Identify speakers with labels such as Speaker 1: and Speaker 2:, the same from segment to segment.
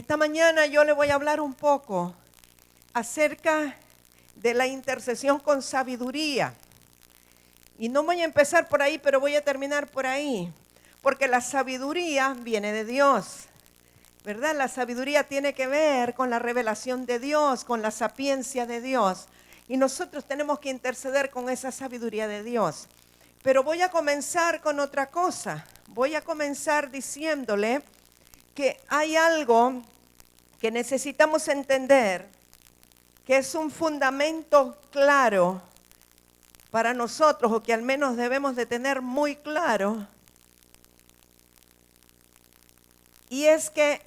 Speaker 1: Esta mañana yo le voy a hablar un poco acerca de la intercesión con sabiduría. Y no voy a empezar por ahí, pero voy a terminar por ahí. Porque la sabiduría viene de Dios, ¿verdad? La sabiduría tiene que ver con la revelación de Dios, con la sapiencia de Dios. Y nosotros tenemos que interceder con esa sabiduría de Dios. Pero voy a comenzar con otra cosa. Voy a comenzar diciéndole que hay algo que necesitamos entender, que es un fundamento claro para nosotros, o que al menos debemos de tener muy claro, y es que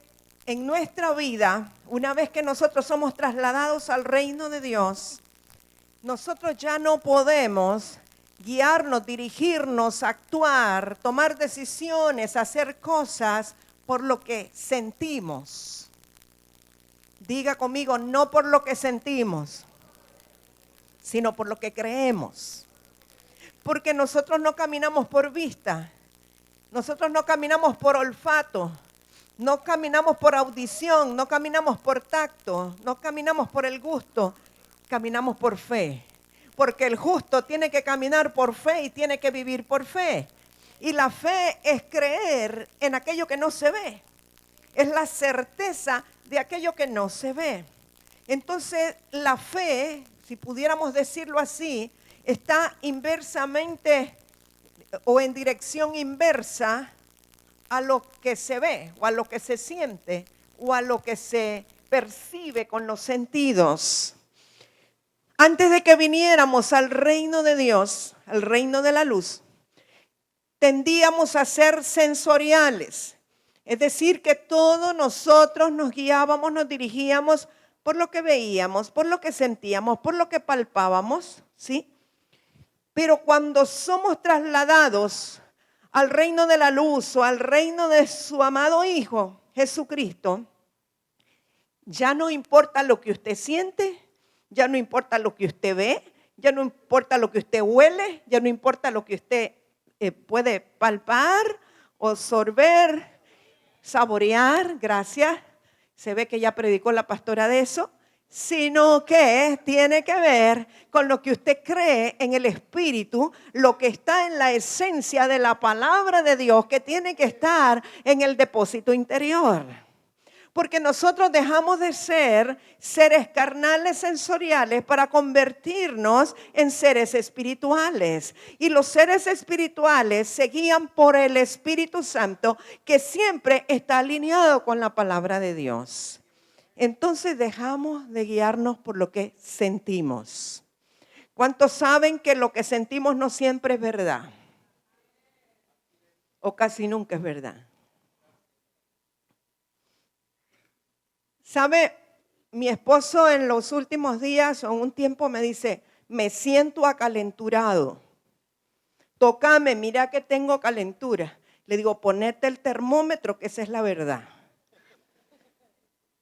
Speaker 1: en nuestra vida, una vez que nosotros somos trasladados al reino de Dios, nosotros ya no podemos guiarnos, dirigirnos, actuar, tomar decisiones, hacer cosas por lo que sentimos. Diga conmigo, no por lo que sentimos, sino por lo que creemos. Porque nosotros no caminamos por vista, nosotros no caminamos por olfato, no caminamos por audición, no caminamos por tacto, no caminamos por el gusto, caminamos por fe. Porque el justo tiene que caminar por fe y tiene que vivir por fe. Y la fe es creer en aquello que no se ve. Es la certeza de aquello que no se ve. Entonces la fe, si pudiéramos decirlo así, está inversamente o en dirección inversa a lo que se ve o a lo que se siente o a lo que se percibe con los sentidos. Antes de que viniéramos al reino de Dios, al reino de la luz, tendíamos a ser sensoriales. Es decir, que todos nosotros nos guiábamos, nos dirigíamos por lo que veíamos, por lo que sentíamos, por lo que palpábamos, ¿sí? Pero cuando somos trasladados al reino de la luz o al reino de su amado Hijo, Jesucristo, ya no importa lo que usted siente, ya no importa lo que usted ve, ya no importa lo que usted huele, ya no importa lo que usted puede palpar o sorber, saborear, gracias. Se ve que ya predicó la pastora de eso. Sino que tiene que ver con lo que usted cree en el Espíritu, lo que está en la esencia de la palabra de Dios, que tiene que estar en el depósito interior. Porque nosotros dejamos de ser seres carnales sensoriales para convertirnos en seres espirituales. Y los seres espirituales se guían por el Espíritu Santo, que siempre está alineado con la palabra de Dios. Entonces dejamos de guiarnos por lo que sentimos. ¿Cuántos saben que lo que sentimos no siempre es verdad? O casi nunca es verdad. ¿Sabe? Mi esposo en los últimos días o un tiempo me dice, me siento acalenturado. Tócame, mira que tengo calentura. Le digo, ponete el termómetro, que esa es la verdad.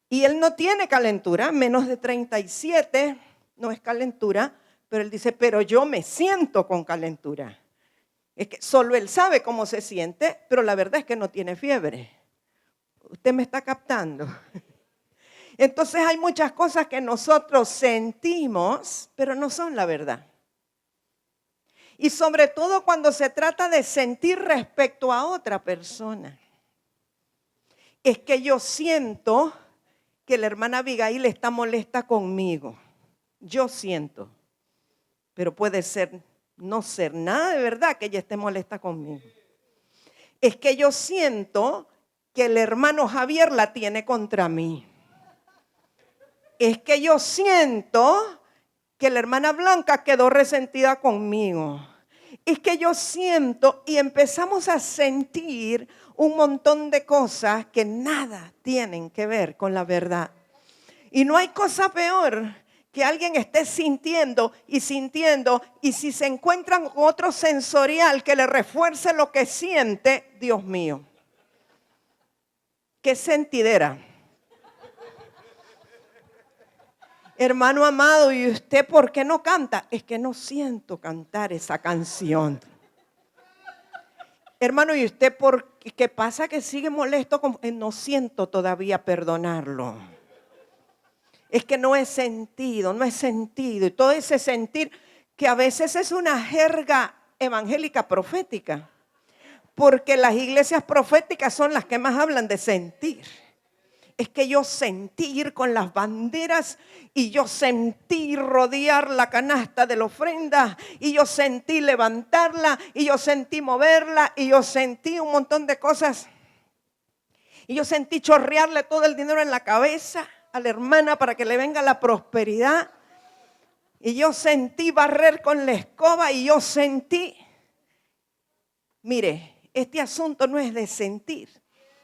Speaker 1: Y él no tiene calentura, menos de 37 no es calentura, pero él dice, pero yo me siento con calentura. Es que solo él sabe cómo se siente, pero la verdad es que no tiene fiebre. ¿Usted me está captando? Entonces hay muchas cosas que nosotros sentimos, pero no son la verdad. Y sobre todo cuando se trata de sentir respecto a otra persona. Es que yo siento que la hermana Abigail está molesta conmigo. Yo siento, pero puede ser, no ser nada de verdad que ella esté molesta conmigo. Es que yo siento que el hermano Javier la tiene contra mí. Es que yo siento que la hermana Blanca quedó resentida conmigo. Es que yo siento, y empezamos a sentir un montón de cosas que nada tienen que ver con la verdad. Y no hay cosa peor que alguien esté sintiendo, y si se encuentran con otro sensorial que le refuerce lo que siente, Dios mío. Qué sentidera. Hermano amado, ¿y usted por qué no canta? Es que no siento cantar esa canción. Hermano, ¿y usted por qué pasa que sigue molesto? No siento todavía perdonarlo. Es que no he sentido. Y todo ese sentir que a veces es una jerga evangélica profética. Porque las iglesias proféticas son las que más hablan de sentir. Es que yo sentí ir con las banderas y yo sentí rodear la canasta de la ofrenda y yo sentí levantarla y yo sentí moverla y yo sentí un montón de cosas y yo sentí chorrearle todo el dinero en la cabeza a la hermana para que le venga la prosperidad y yo sentí barrer con la escoba y yo sentí, mire, este asunto no es de sentir,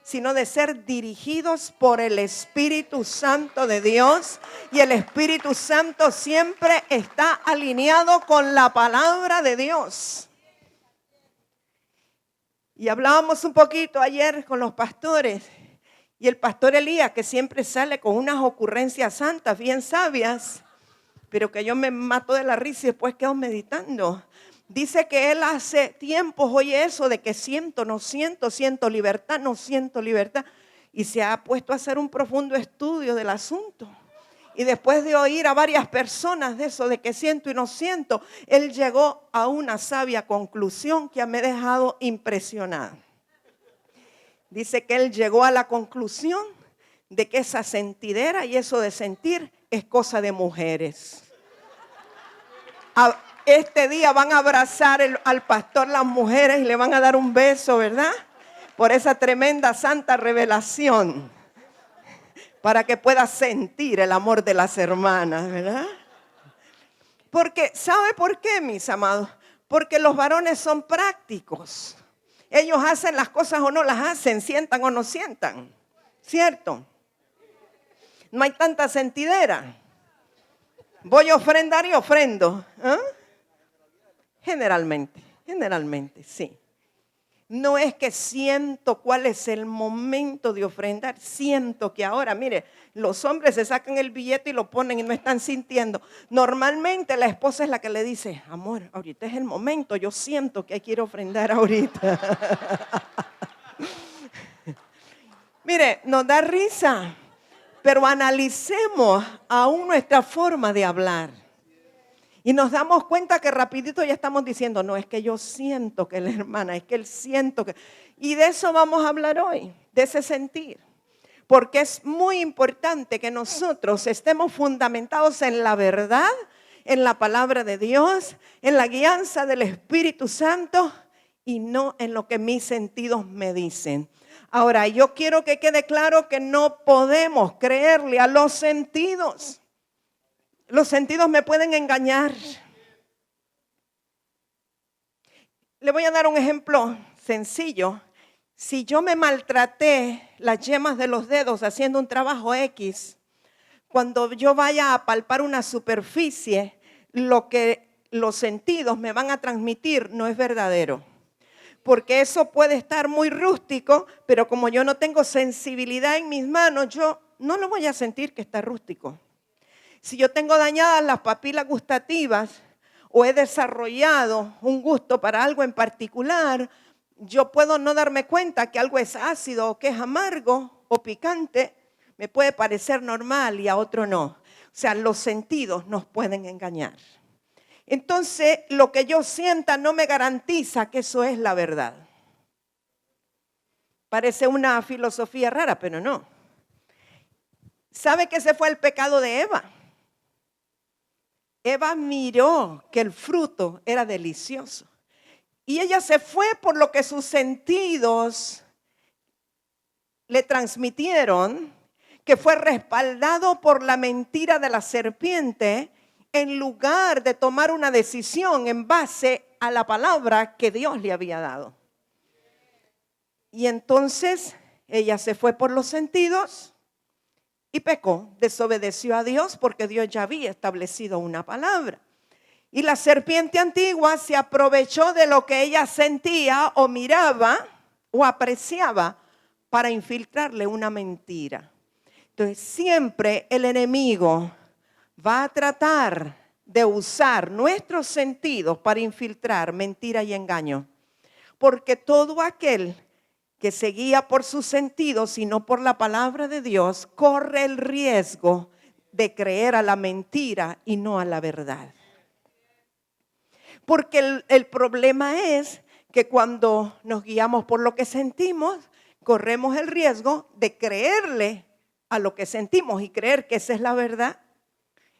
Speaker 1: sino de ser dirigidos por el Espíritu Santo de Dios. Y el Espíritu Santo siempre está alineado con la palabra de Dios. Y hablábamos un poquito ayer con los pastores. Y el pastor Elías, que siempre sale con unas ocurrencias santas, bien sabias, pero que yo me mato de la risa y después quedo meditando. Dice que él hace tiempos oye eso de que siento libertad, no siento libertad. Y se ha puesto a hacer un profundo estudio del asunto. Y después de oír a varias personas de eso, de que siento y no siento, él llegó a una sabia conclusión que me ha dejado impresionada. Dice que él llegó a la conclusión de que esa sentidera y eso de sentir es cosa de mujeres. Este día van a abrazar al pastor las mujeres y le van a dar un beso, ¿verdad? Por esa tremenda santa revelación. Para que pueda sentir el amor de las hermanas, ¿verdad? Porque, ¿sabe por qué, mis amados? Porque los varones son prácticos. Ellos hacen las cosas o no las hacen, sientan o no sientan. ¿Cierto? No hay tanta sentidera. Voy a ofrendar y ofrendo. ¿Eh? Generalmente, sí. No es que siento cuál es el momento de ofrendar. Siento que ahora, mire, los hombres se sacan el billete y lo ponen y no están sintiendo. Normalmente la esposa es la que le dice, amor, ahorita es el momento. Yo siento que quiero ofrendar ahorita. Mire, nos da risa, pero analicemos aún nuestra forma de hablar. Y nos damos cuenta que rapidito ya estamos diciendo, no, es que yo siento que la hermana, es que él siento que... Y de eso vamos a hablar hoy, de ese sentir. Porque es muy importante que nosotros estemos fundamentados en la verdad, en la palabra de Dios, en la guianza del Espíritu Santo y no en lo que mis sentidos me dicen. Ahora, yo quiero que quede claro que no podemos creerle a los sentidos. Los sentidos me pueden engañar. Le voy a dar un ejemplo sencillo. Si yo me maltraté las yemas de los dedos haciendo un trabajo X, cuando yo vaya a palpar una superficie, lo que los sentidos me van a transmitir no es verdadero. Porque eso puede estar muy rústico, pero como yo no tengo sensibilidad en mis manos, yo no lo voy a sentir que está rústico. Si yo tengo dañadas las papilas gustativas o he desarrollado un gusto para algo en particular, yo puedo no darme cuenta que algo es ácido o que es amargo o picante. Me puede parecer normal y a otro no. O sea, los sentidos nos pueden engañar. Entonces, lo que yo sienta no me garantiza que eso es la verdad. Parece una filosofía rara, pero no. ¿Sabe que ese fue el pecado de Eva? Eva miró que el fruto era delicioso y ella se fue por lo que sus sentidos le transmitieron, que fue respaldado por la mentira de la serpiente, en lugar de tomar una decisión en base a la palabra que Dios le había dado. Y entonces ella se fue por los sentidos y pecó, desobedeció a Dios porque Dios ya había establecido una palabra. Y la serpiente antigua se aprovechó de lo que ella sentía o miraba o apreciaba para infiltrarle una mentira. Entonces siempre el enemigo va a tratar de usar nuestros sentidos para infiltrar mentira y engaño. porque todo aquel que se guía por sus sentidos y no por la palabra de Dios, corre el riesgo de creer a la mentira y no a la verdad. Porque el problema es que cuando nos guiamos por lo que sentimos, corremos el riesgo de creerle a lo que sentimos y creer que esa es la verdad.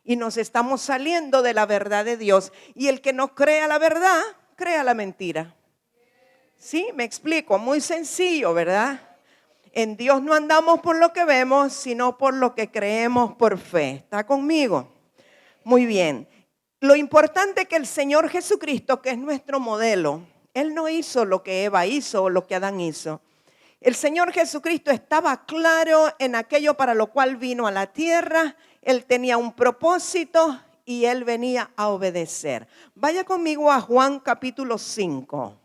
Speaker 1: Y nos estamos saliendo de la verdad de Dios. Y el que no cree a la verdad, cree a la mentira. ¿Sí? Me explico, muy sencillo, ¿verdad? En Dios no andamos por lo que vemos, sino por lo que creemos por fe. ¿Está conmigo? Muy bien. Lo importante es que el Señor Jesucristo, que es nuestro modelo, Él no hizo lo que Eva hizo o lo que Adán hizo. El Señor Jesucristo estaba claro en aquello para lo cual vino a la tierra. Él tenía un propósito y Él venía a obedecer. Vaya conmigo a Juan capítulo 5.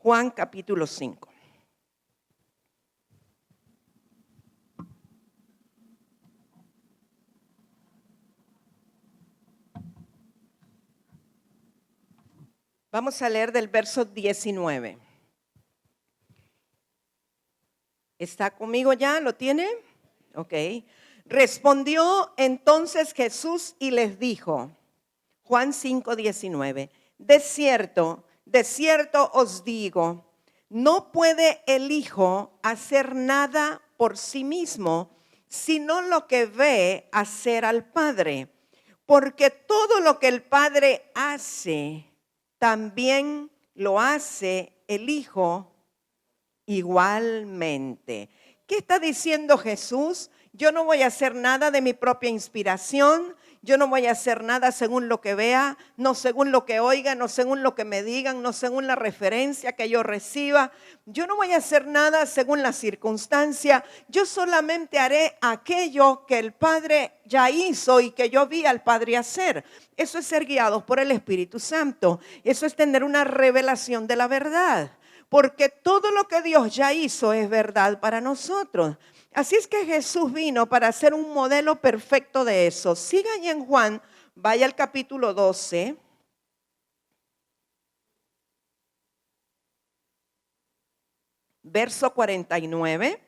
Speaker 1: Juan capítulo 5. Vamos a leer del verso 19. ¿Está conmigo ya? ¿Lo tiene? Ok. Respondió entonces Jesús y les dijo, Juan 5:19, de cierto os digo, no puede el Hijo hacer nada por sí mismo, sino lo que ve hacer al Padre. Porque todo lo que el Padre hace, también lo hace el Hijo igualmente. ¿Qué está diciendo Jesús? Yo no voy a hacer nada de mi propia inspiración. Yo no voy a hacer nada según lo que vea, no según lo que oiga, no según lo que me digan, no según la referencia que yo reciba. Yo no voy a hacer nada según la circunstancia. Yo solamente haré aquello que el Padre ya hizo y que yo vi al Padre hacer. Eso es ser guiados por el Espíritu Santo. Eso es tener una revelación de la verdad. Porque todo lo que Dios ya hizo es verdad para nosotros. Así es que Jesús vino para ser un modelo perfecto de eso. Siga ahí en Juan, vaya al capítulo 12. Verso 49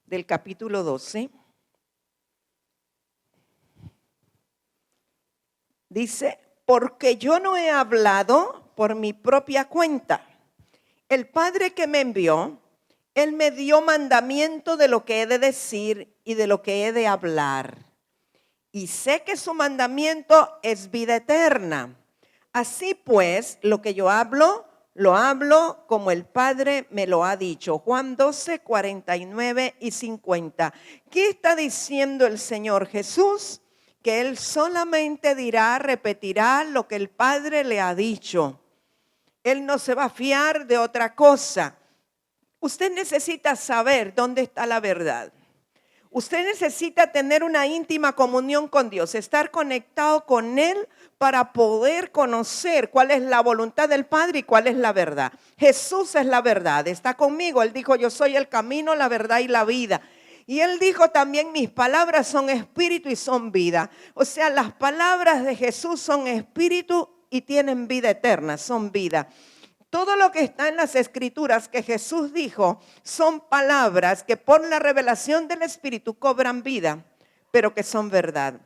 Speaker 1: del capítulo 12. Dice, porque yo no he hablado por mi propia cuenta. El Padre que me envió, Él me dio mandamiento de lo que he de decir y de lo que he de hablar. Y sé que su mandamiento es vida eterna. Así pues, lo que yo hablo, lo hablo como el Padre me lo ha dicho. Juan 12, 49 y 50. ¿Qué está diciendo el Señor Jesús? Que Él solamente dirá, repetirá lo que el Padre le ha dicho. Él no se va a fiar de otra cosa. Usted necesita saber dónde está la verdad. Usted necesita tener una íntima comunión con Dios, estar conectado con Él para poder conocer cuál es la voluntad del Padre y cuál es la verdad. Jesús es la verdad, está conmigo. Él dijo, yo soy el camino, la verdad y la vida. Y Él dijo también, mis palabras son espíritu y son vida. O sea, las palabras de Jesús son espíritu y tienen vida eterna, son vida. Todo lo que está en las escrituras que Jesús dijo son palabras que por la revelación del Espíritu cobran vida, pero que son verdad.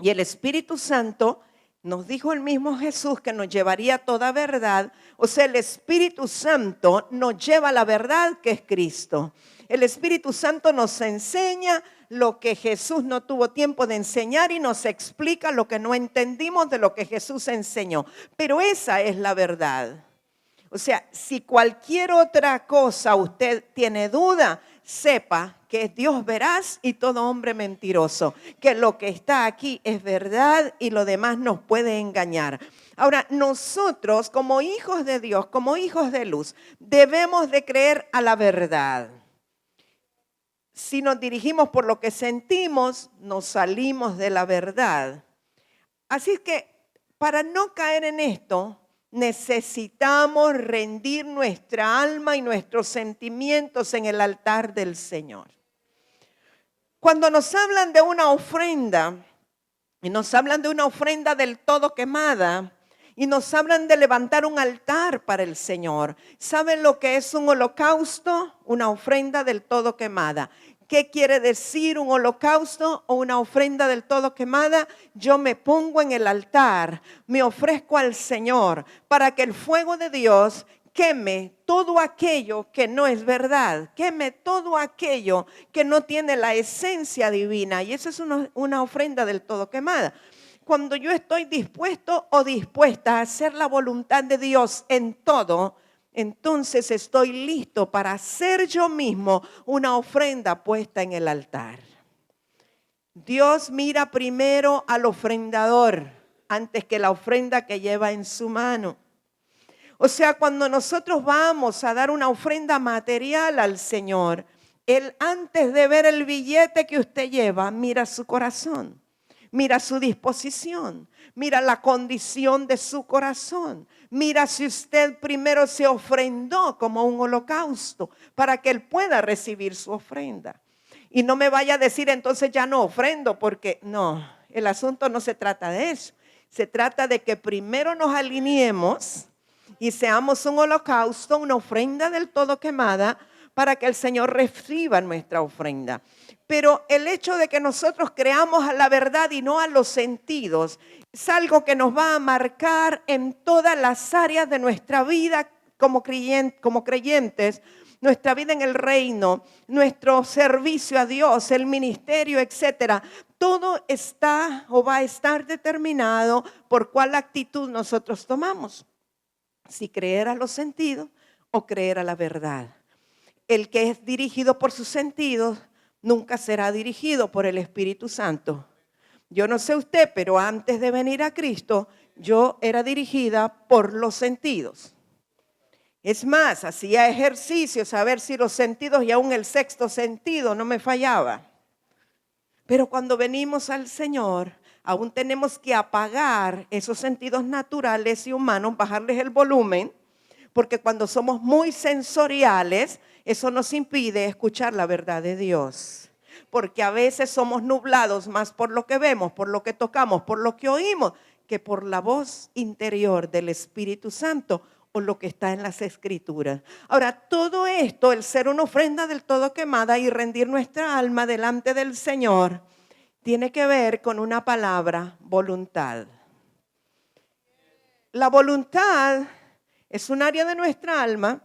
Speaker 1: Y el Espíritu Santo nos dijo el mismo Jesús que nos llevaría toda verdad. O sea, el Espíritu Santo nos lleva a la verdad que es Cristo. El Espíritu Santo nos enseña lo que Jesús no tuvo tiempo de enseñar y nos explica lo que no entendimos de lo que Jesús enseñó. Pero esa es la verdad. O sea, si cualquier otra cosa usted tiene duda, sepa que es Dios veraz y todo hombre mentiroso, que lo que está aquí es verdad y lo demás nos puede engañar. Ahora, nosotros como hijos de Dios, como hijos de luz, debemos de creer a la verdad. Si nos dirigimos por lo que sentimos, nos salimos de la verdad. Así es que para no caer en esto, necesitamos rendir nuestra alma y nuestros sentimientos en el altar del Señor. Cuando nos hablan de una ofrenda, Y nos hablan de una ofrenda del todo quemada. Y nos hablan de levantar un altar para el Señor. ¿Saben lo que es un holocausto? Una ofrenda del todo quemada. ¿Qué quiere decir un holocausto o una ofrenda del todo quemada? Yo me pongo en el altar, me ofrezco al Señor para que el fuego de Dios queme todo aquello que no es verdad, queme todo aquello que no tiene la esencia divina. Y esa es una ofrenda del todo quemada. Cuando yo estoy dispuesto o dispuesta a hacer la voluntad de Dios en todo, entonces estoy listo para hacer yo mismo una ofrenda puesta en el altar. Dios mira primero al ofrendador antes que la ofrenda que lleva en su mano. O sea, cuando nosotros vamos a dar una ofrenda material al Señor, Él antes de ver el billete que usted lleva, mira su corazón. Mira su disposición, mira la condición de su corazón. Mira si usted primero se ofrendó como un holocausto para que Él pueda recibir su ofrenda. Y no me vaya a decir entonces ya no ofrendo, porque no, el asunto no se trata de eso. Se trata de que primero nos alineemos y seamos un holocausto, una ofrenda del todo quemada, para que el Señor reciba nuestra ofrenda. Pero el hecho de que nosotros creamos a la verdad y no a los sentidos es algo que nos va a marcar en todas las áreas de nuestra vida como creyentes, nuestra vida en el reino, nuestro servicio a Dios, el ministerio, etcétera. Todo está o va a estar determinado por cuál actitud nosotros tomamos. Si creer a los sentidos o creer a la verdad. El que es dirigido por sus sentidos nunca será dirigido por el Espíritu Santo. Yo no sé usted, pero antes de venir a Cristo, yo era dirigida por los sentidos. Es más, hacía ejercicios a ver si los sentidos y aún el sexto sentido no me fallaba. Pero cuando venimos al Señor, aún tenemos que apagar esos sentidos naturales y humanos, bajarles el volumen, porque cuando somos muy sensoriales, eso nos impide escuchar la verdad de Dios. Porque a veces somos nublados más por lo que vemos, por lo que tocamos, por lo que oímos, que por la voz interior del Espíritu Santo o lo que está en las Escrituras. Ahora, todo esto, el ser una ofrenda del todo quemada y rendir nuestra alma delante del Señor, tiene que ver con una palabra: voluntad. La voluntad es un área de nuestra alma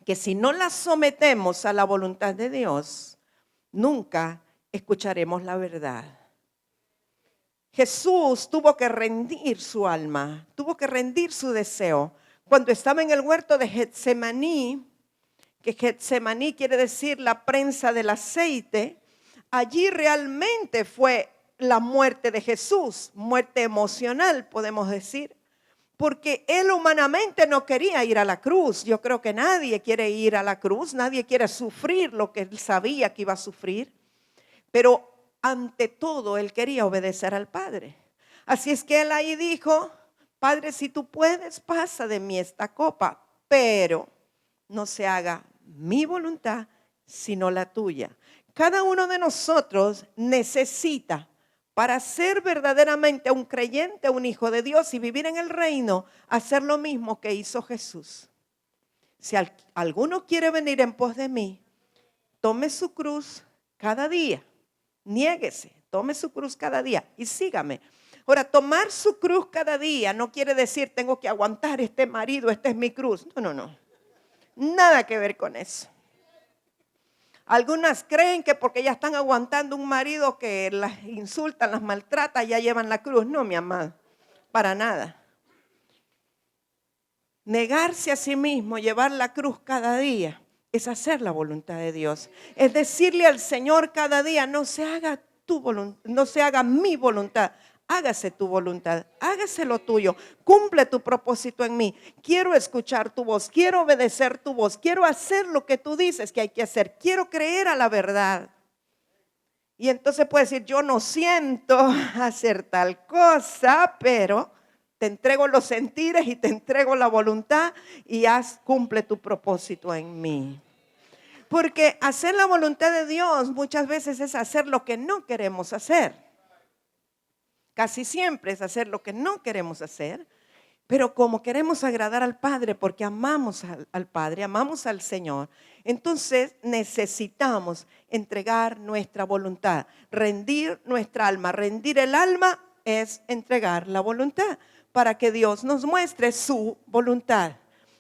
Speaker 1: que si no la sometemos a la voluntad de Dios, nunca escucharemos la verdad. Jesús tuvo que rendir su alma, tuvo que rendir su deseo. Cuando estaba en el huerto de Getsemaní, que Getsemaní quiere decir la prensa del aceite, allí realmente fue la muerte de Jesús, muerte emocional, podemos decir. Porque él humanamente no quería ir a la cruz. Yo creo que nadie quiere ir a la cruz, nadie quiere sufrir lo que él sabía que iba a sufrir. Pero ante todo él quería obedecer al Padre. Así es que él ahí dijo: Padre, si tú puedes, pasa de mí esta copa, pero no se haga mi voluntad, sino la tuya. Cada uno de nosotros necesita, para ser verdaderamente un creyente, un hijo de Dios y vivir en el reino, hacer lo mismo que hizo Jesús. Si alguno quiere venir en pos de mí, tome su cruz cada día, niéguese, tome su cruz cada día y sígame. Ahora, tomar su cruz cada día no quiere decir tengo que aguantar este marido, esta es mi cruz. No. Nada que ver con eso. Algunas creen que porque ya están aguantando un marido que las insulta, las maltrata, ya llevan la cruz. No, mi amado, para nada. Negarse a sí mismo, llevar la cruz cada día, es hacer la voluntad de Dios. Es decirle al Señor cada día: no se haga tu voluntad, no se haga mi voluntad, hágase tu voluntad, hágase lo tuyo, cumple tu propósito en mí. Quiero escuchar tu voz, quiero obedecer tu voz, quiero hacer lo que tú dices que hay que hacer, quiero creer a la verdad. Y entonces puede decir: yo no siento hacer tal cosa, pero te entrego los sentires y te entrego la voluntad y cumple tu propósito en mí. Porque hacer la voluntad de Dios muchas veces es hacer lo que no queremos hacer. casi siempre es hacer lo que no queremos hacer, pero como queremos agradar al Padre, porque amamos al Padre, amamos al Señor, entonces necesitamos entregar nuestra voluntad, rendir nuestra alma. Rendir el alma es entregar la voluntad para que Dios nos muestre su voluntad.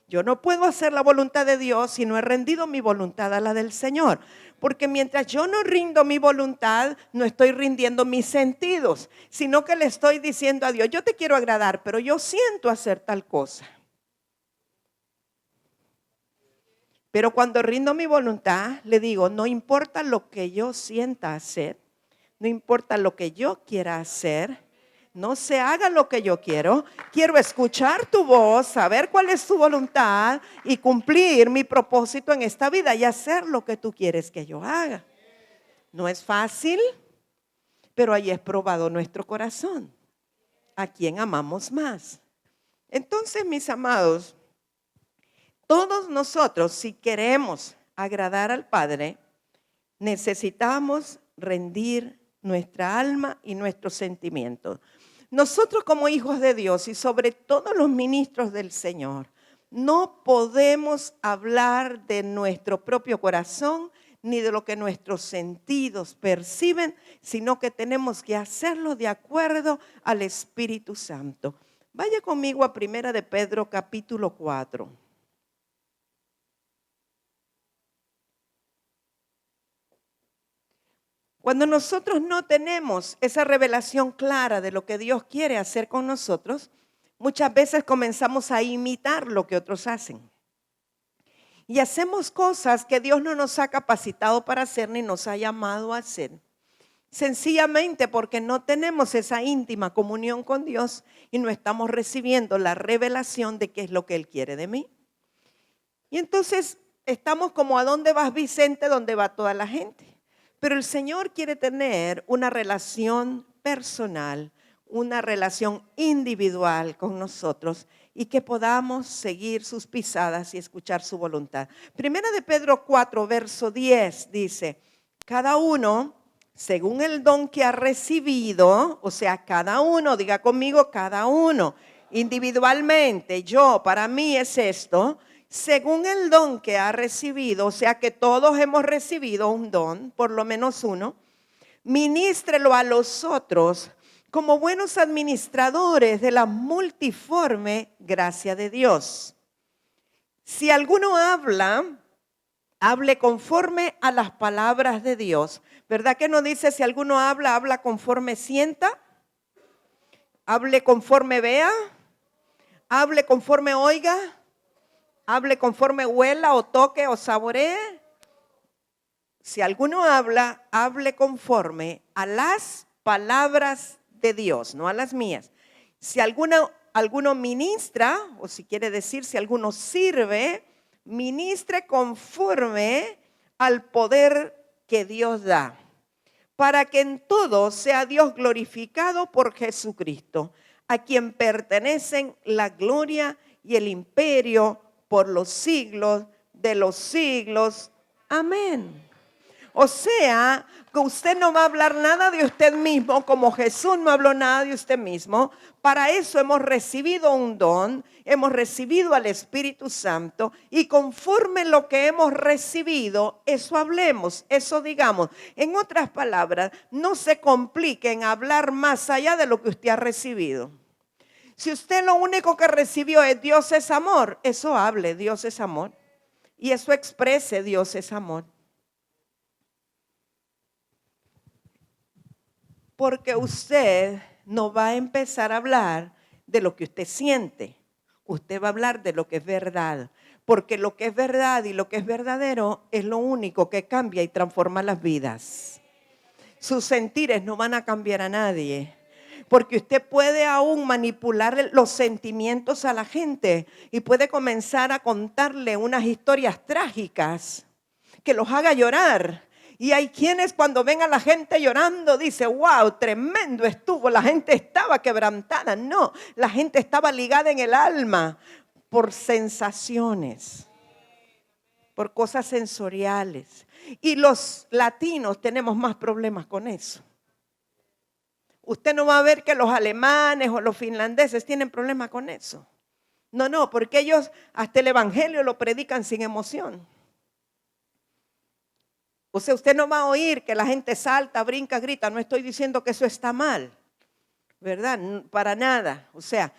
Speaker 1: Yo no puedo hacer la voluntad de Dios si no he rendido mi voluntad a la del Señor. Porque mientras yo no rindo mi voluntad, no estoy rindiendo mis sentidos, sino que le estoy diciendo a Dios, yo te quiero agradar, pero yo siento hacer tal cosa. Pero cuando rindo mi voluntad, le digo, no importa lo que yo sienta hacer, no importa lo que yo quiera hacer, no se haga lo que yo quiero escuchar tu voz, saber cuál es tu voluntad y cumplir mi propósito en esta vida y hacer lo que tú quieres que yo haga. No es fácil, pero ahí es probado nuestro corazón. ¿A quién amamos más? Entonces, mis amados, todos nosotros, si queremos agradar al Padre, necesitamos rendir nuestra alma y nuestros sentimientos. Nosotros como hijos de Dios y sobre todo los ministros del Señor, no podemos hablar de nuestro propio corazón ni de lo que nuestros sentidos perciben, sino que tenemos que hacerlo de acuerdo al Espíritu Santo. Vaya conmigo a 1 de Pedro capítulo 4. Cuando nosotros no tenemos esa revelación clara de lo que Dios quiere hacer con nosotros, muchas veces comenzamos a imitar lo que otros hacen. Y hacemos cosas que Dios no nos ha capacitado para hacer ni nos ha llamado a hacer. Sencillamente porque no tenemos esa íntima comunión con Dios y no estamos recibiendo la revelación de qué es lo que Él quiere de mí. Y entonces estamos como, ¿a dónde vas, Vicente? ¿Dónde va toda la gente? Pero el Señor quiere tener una relación personal, una relación individual con nosotros y que podamos seguir sus pisadas y escuchar su voluntad. Primera de Pedro 4, verso 10 dice, cada uno, según el don que ha recibido, o sea, cada uno, diga conmigo, cada uno, individualmente, yo, para mí es esto, según el don que ha recibido, o sea que todos hemos recibido un don, por lo menos uno, ministrelo a los otros como buenos administradores de la multiforme gracia de Dios. Si alguno habla, hable conforme a las palabras de Dios. ¿Verdad que no dice si alguno habla, habla conforme sienta? Hable conforme vea, hable conforme oiga. Hable conforme huela o toque o saboree. Si alguno habla, hable conforme a las palabras de Dios, no a las mías. Si alguno ministra, o si quiere decir, si alguno sirve, ministre conforme al poder que Dios da, para que en todo sea Dios glorificado por Jesucristo, a quien pertenecen la gloria y el imperio por los siglos de los siglos. Amén. O sea, que usted no va a hablar nada de usted mismo, como Jesús no habló nada de usted mismo. Para eso hemos recibido un don, hemos recibido al Espíritu Santo y conforme lo que hemos recibido, eso hablemos, eso digamos. En otras palabras, no se complique en hablar más allá de lo que usted ha recibido. Si usted lo único que recibió es Dios es amor, eso hable, Dios es amor. Y eso exprese, Dios es amor. Porque usted no va a empezar a hablar de lo que usted siente. Usted va a hablar de lo que es verdad. Porque lo que es verdad y lo que es verdadero es lo único que cambia y transforma las vidas. Sus sentires no van a cambiar a nadie. Porque usted puede aún manipular los sentimientos a la gente y puede comenzar a contarle unas historias trágicas que los haga llorar. Y hay quienes cuando ven a la gente llorando dice, wow, tremendo estuvo, la gente estaba quebrantada. No, la gente estaba ligada en el alma por sensaciones, por cosas sensoriales. Y los latinos tenemos más problemas con eso. Usted no va a ver que los alemanes o los finlandeses tienen problemas con eso. No, porque ellos hasta el evangelio lo predican sin emoción. O sea, usted no va a oír que la gente salta, brinca, grita. No estoy diciendo que eso está mal, ¿verdad? Para nada. O sea,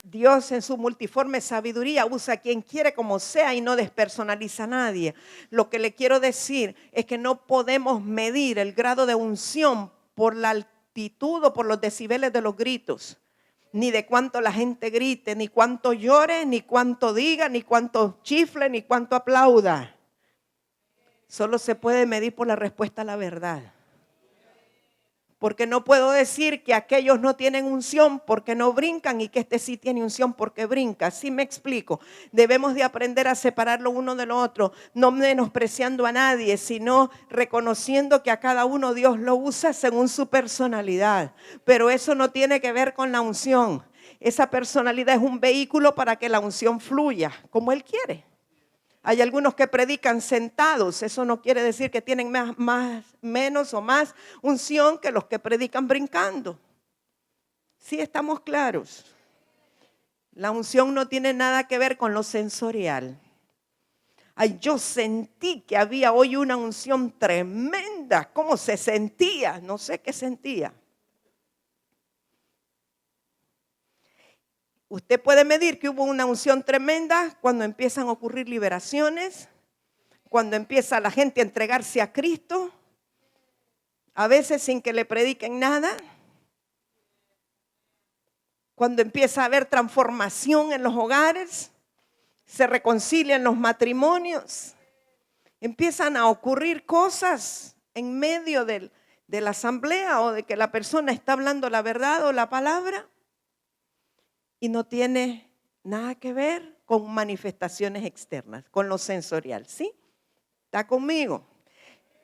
Speaker 1: Dios en su multiforme sabiduría usa a quien quiere como sea y no despersonaliza a nadie. Lo que le quiero decir es que no podemos medir el grado de unción por la altitud o por los decibeles de los gritos, ni de cuánto la gente grite, ni cuánto llore, ni cuánto diga, ni cuánto chifle, ni cuánto aplauda. Solo se puede medir por la respuesta a la verdad. Porque no puedo decir que aquellos no tienen unción porque no brincan y que este sí tiene unción porque brinca. ¿Sí me explico? Debemos de aprender a separarlo uno de lo otro, no menospreciando a nadie, sino reconociendo que a cada uno Dios lo usa según su personalidad. Pero eso no tiene que ver con la unción. Esa personalidad es un vehículo para que la unción fluya como Él quiere. Hay algunos que predican sentados, eso no quiere decir que tienen menos o más unción que los que predican brincando. Sí, estamos claros. La unción no tiene nada que ver con lo sensorial. Ay, yo sentí que había hoy una unción tremenda. ¿Cómo se sentía? No sé qué sentía. Usted puede medir que hubo una unción tremenda cuando empiezan a ocurrir liberaciones, cuando empieza la gente a entregarse a Cristo, a veces sin que le prediquen nada, cuando empieza a haber transformación en los hogares, se reconcilian los matrimonios, empiezan a ocurrir cosas en medio de la asamblea o de que la persona está hablando la verdad o la palabra. Y no tiene nada que ver con manifestaciones externas, con lo sensorial, ¿sí? ¿Está conmigo?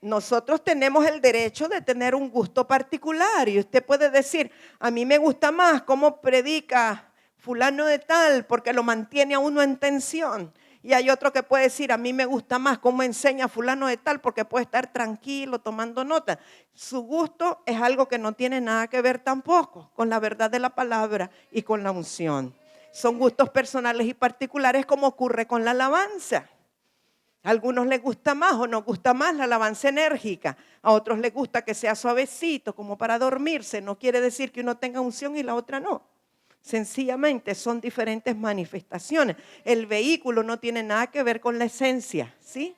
Speaker 1: Nosotros tenemos el derecho de tener un gusto particular y usted puede decir, a mí me gusta más cómo predica fulano de tal porque lo mantiene a uno en tensión. Y hay otro que puede decir, a mí me gusta más cómo enseña fulano de tal porque puede estar tranquilo tomando nota. Su gusto es algo que no tiene nada que ver tampoco con la verdad de la palabra y con la unción. Son gustos personales y particulares como ocurre con la alabanza. A algunos les gusta más o nos gusta más la alabanza enérgica. A otros les gusta que sea suavecito como para dormirse. No quiere decir que uno tenga unción y la otra no. Sencillamente son diferentes manifestaciones. El vehículo no tiene nada que ver con la esencia, ¿sí?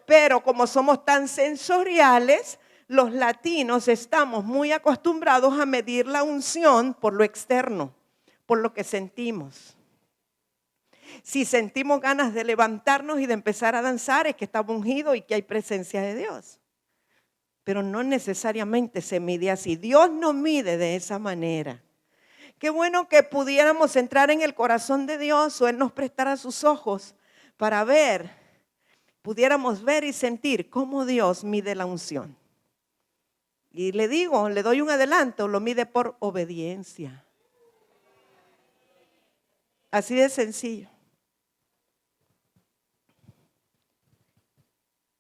Speaker 1: Pero como somos tan sensoriales, los latinos estamos muy acostumbrados a medir la unción por lo externo, por lo que sentimos. Si sentimos ganas de levantarnos y de empezar a danzar, es que está ungido y que hay presencia de Dios. Pero no necesariamente se mide así. Dios no mide de esa manera. Qué bueno que pudiéramos entrar en el corazón de Dios o Él nos prestara sus ojos para ver, pudiéramos ver y sentir cómo Dios mide la unción. Y le digo, le doy un adelanto, lo mide por obediencia. Así de sencillo.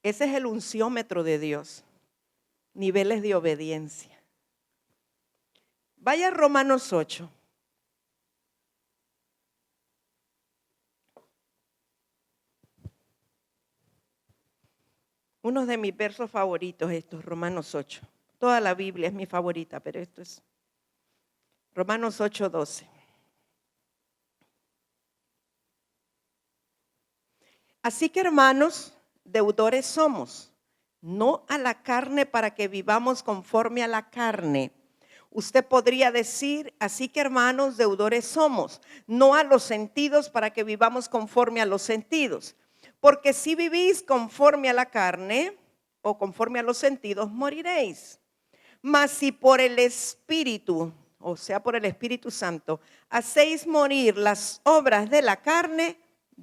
Speaker 1: Ese es el unciómetro de Dios, niveles de obediencia. Vaya a Romanos 8. Uno de mis versos favoritos estos, Romanos 8. Toda la Biblia es mi favorita, pero esto es Romanos 8:12. Así que, hermanos, deudores somos, no a la carne para que vivamos conforme a la carne. Usted podría decir, así que hermanos, deudores somos, no a los sentidos para que vivamos conforme a los sentidos. Porque si vivís conforme a la carne o conforme a los sentidos, moriréis. Mas si por el Espíritu, o sea, por el Espíritu Santo, hacéis morir las obras de la carne,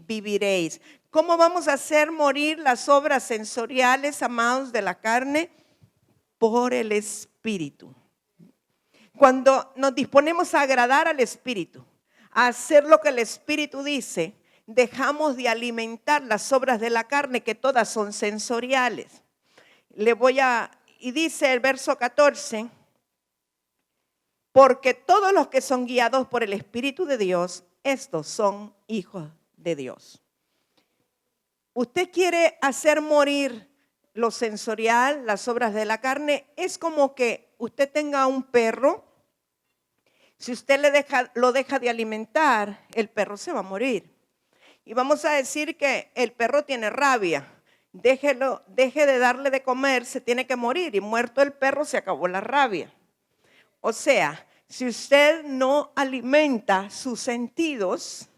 Speaker 1: viviréis. ¿Cómo vamos a hacer morir las obras sensoriales, amados, de la carne? Por el Espíritu. Cuando nos disponemos a agradar al Espíritu, a hacer lo que el Espíritu dice, dejamos de alimentar las obras de la carne, que todas son sensoriales. Y dice el verso 14, Porque todos los que son guiados por el Espíritu de Dios, estos son hijos de Dios. Usted quiere hacer morir lo sensorial, las obras de la carne. Es como que usted tenga un perro. Si usted lo deja de alimentar, el perro se va a morir. Y vamos a decir que el perro tiene rabia. Deje de darle de comer, se tiene que morir. Y muerto el perro, se acabó la rabia. O sea, si usted no alimenta sus sentidos,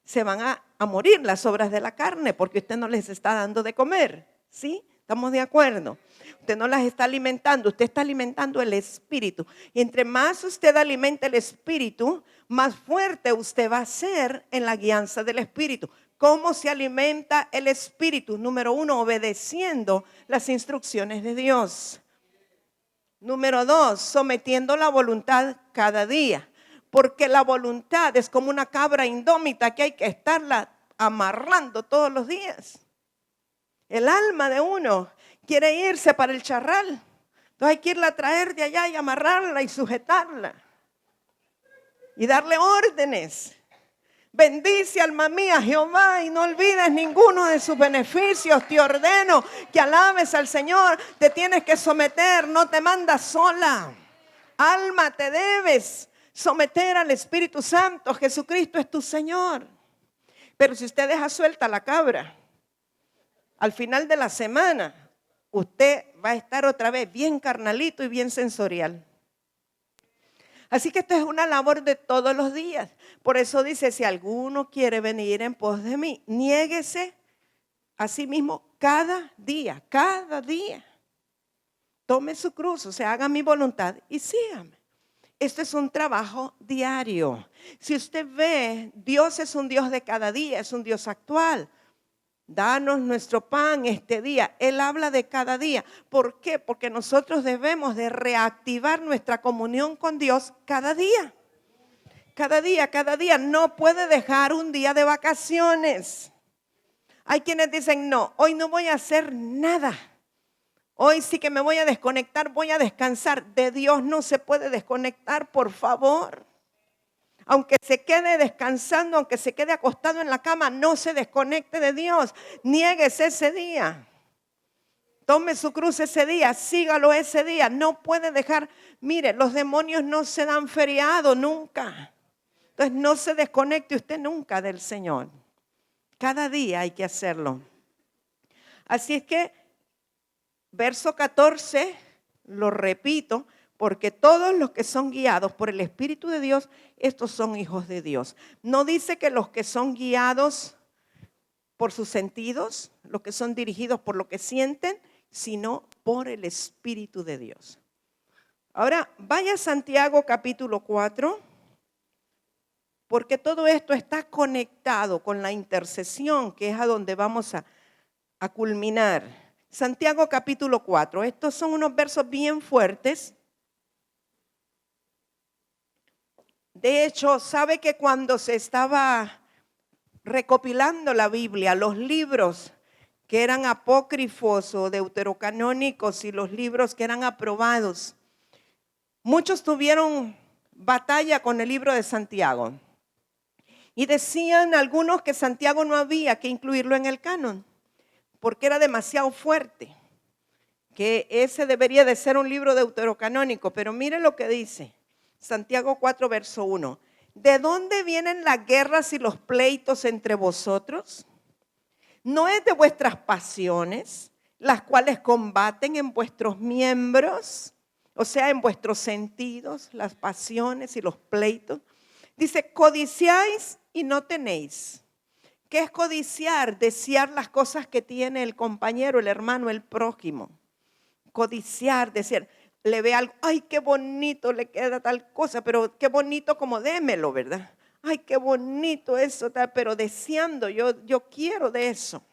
Speaker 1: se van a morir las obras de la carne porque usted no les está dando de comer. ¿Sí? ¿Estamos de acuerdo? Usted no las está alimentando, usted está alimentando el espíritu. Y entre más usted alimenta el espíritu, más fuerte usted va a ser en la guianza del espíritu. ¿Cómo se alimenta el espíritu? Número 1, obedeciendo las instrucciones de Dios. Número 2, sometiendo la voluntad cada día. Porque la voluntad es como una cabra indómita que hay que estarla amarrando todos los días. El alma de uno quiere irse para el charral. Entonces hay que irla a traer de allá y amarrarla y sujetarla. Y darle órdenes. Bendice, alma mía, Jehová, y no olvides ninguno de sus beneficios. Te ordeno que alabes al Señor. Te tienes que someter, no te mandas sola. Alma, te debes someter al Espíritu Santo. Jesucristo es tu Señor. Pero si usted deja suelta la cabra, al final de la semana, usted va a estar otra vez bien carnalito y bien sensorial. Así que esto es una labor de todos los días. Por eso dice, si alguno quiere venir en pos de mí, niéguese a sí mismo cada día. Tome su cruz, o sea, haga mi voluntad y sígame. Esto es un trabajo diario. Si usted ve, Dios es un Dios de cada día, es un Dios actual. Danos nuestro pan este día. Él habla de cada día. ¿Por qué? Porque nosotros debemos de reactivar nuestra comunión con Dios cada día. Cada día. No puede dejar un día de vacaciones. Hay quienes dicen, no, hoy no voy a hacer nada. Hoy sí que me voy a desconectar, voy a descansar. De Dios no se puede desconectar, por favor. Aunque se quede descansando, aunque se quede acostado en la cama, no se desconecte de Dios. Niéguese ese día. Tome su cruz ese día, sígalo ese día. No puede dejar, mire, los demonios no se dan feriado nunca. Entonces no se desconecte usted nunca del Señor. Cada día hay que hacerlo. Así es que, verso 14, lo repito, porque todos los que son guiados por el Espíritu de Dios, estos son hijos de Dios. No dice que los que son guiados por sus sentidos, los que son dirigidos por lo que sienten, sino por el Espíritu de Dios. Ahora, vaya a Santiago capítulo 4, porque todo esto está conectado con la intercesión, que es a donde vamos a culminar. Santiago capítulo 4, estos son unos versos bien fuertes. De hecho, sabe que cuando se estaba recopilando la Biblia, los libros que eran apócrifos o deuterocanónicos y los libros que eran aprobados, muchos tuvieron batalla con el libro de Santiago. Y decían algunos que Santiago no había que incluirlo en el canon, porque era demasiado fuerte, que ese debería de ser un libro deuterocanónico. Pero mire lo que dice. Santiago 4, verso 1. ¿De dónde vienen las guerras y los pleitos entre vosotros? ¿No es de vuestras pasiones, las cuales combaten en vuestros miembros? O sea, en vuestros sentidos, las pasiones y los pleitos. Dice, codiciáis y no tenéis. ¿Qué es codiciar? Desear las cosas que tiene el compañero, el hermano, el prójimo. Codiciar, desear. Le ve algo, ay, qué bonito le queda tal cosa, pero qué bonito como démelo, ¿verdad? Ay, qué bonito eso, tal, pero deseando, yo quiero de eso.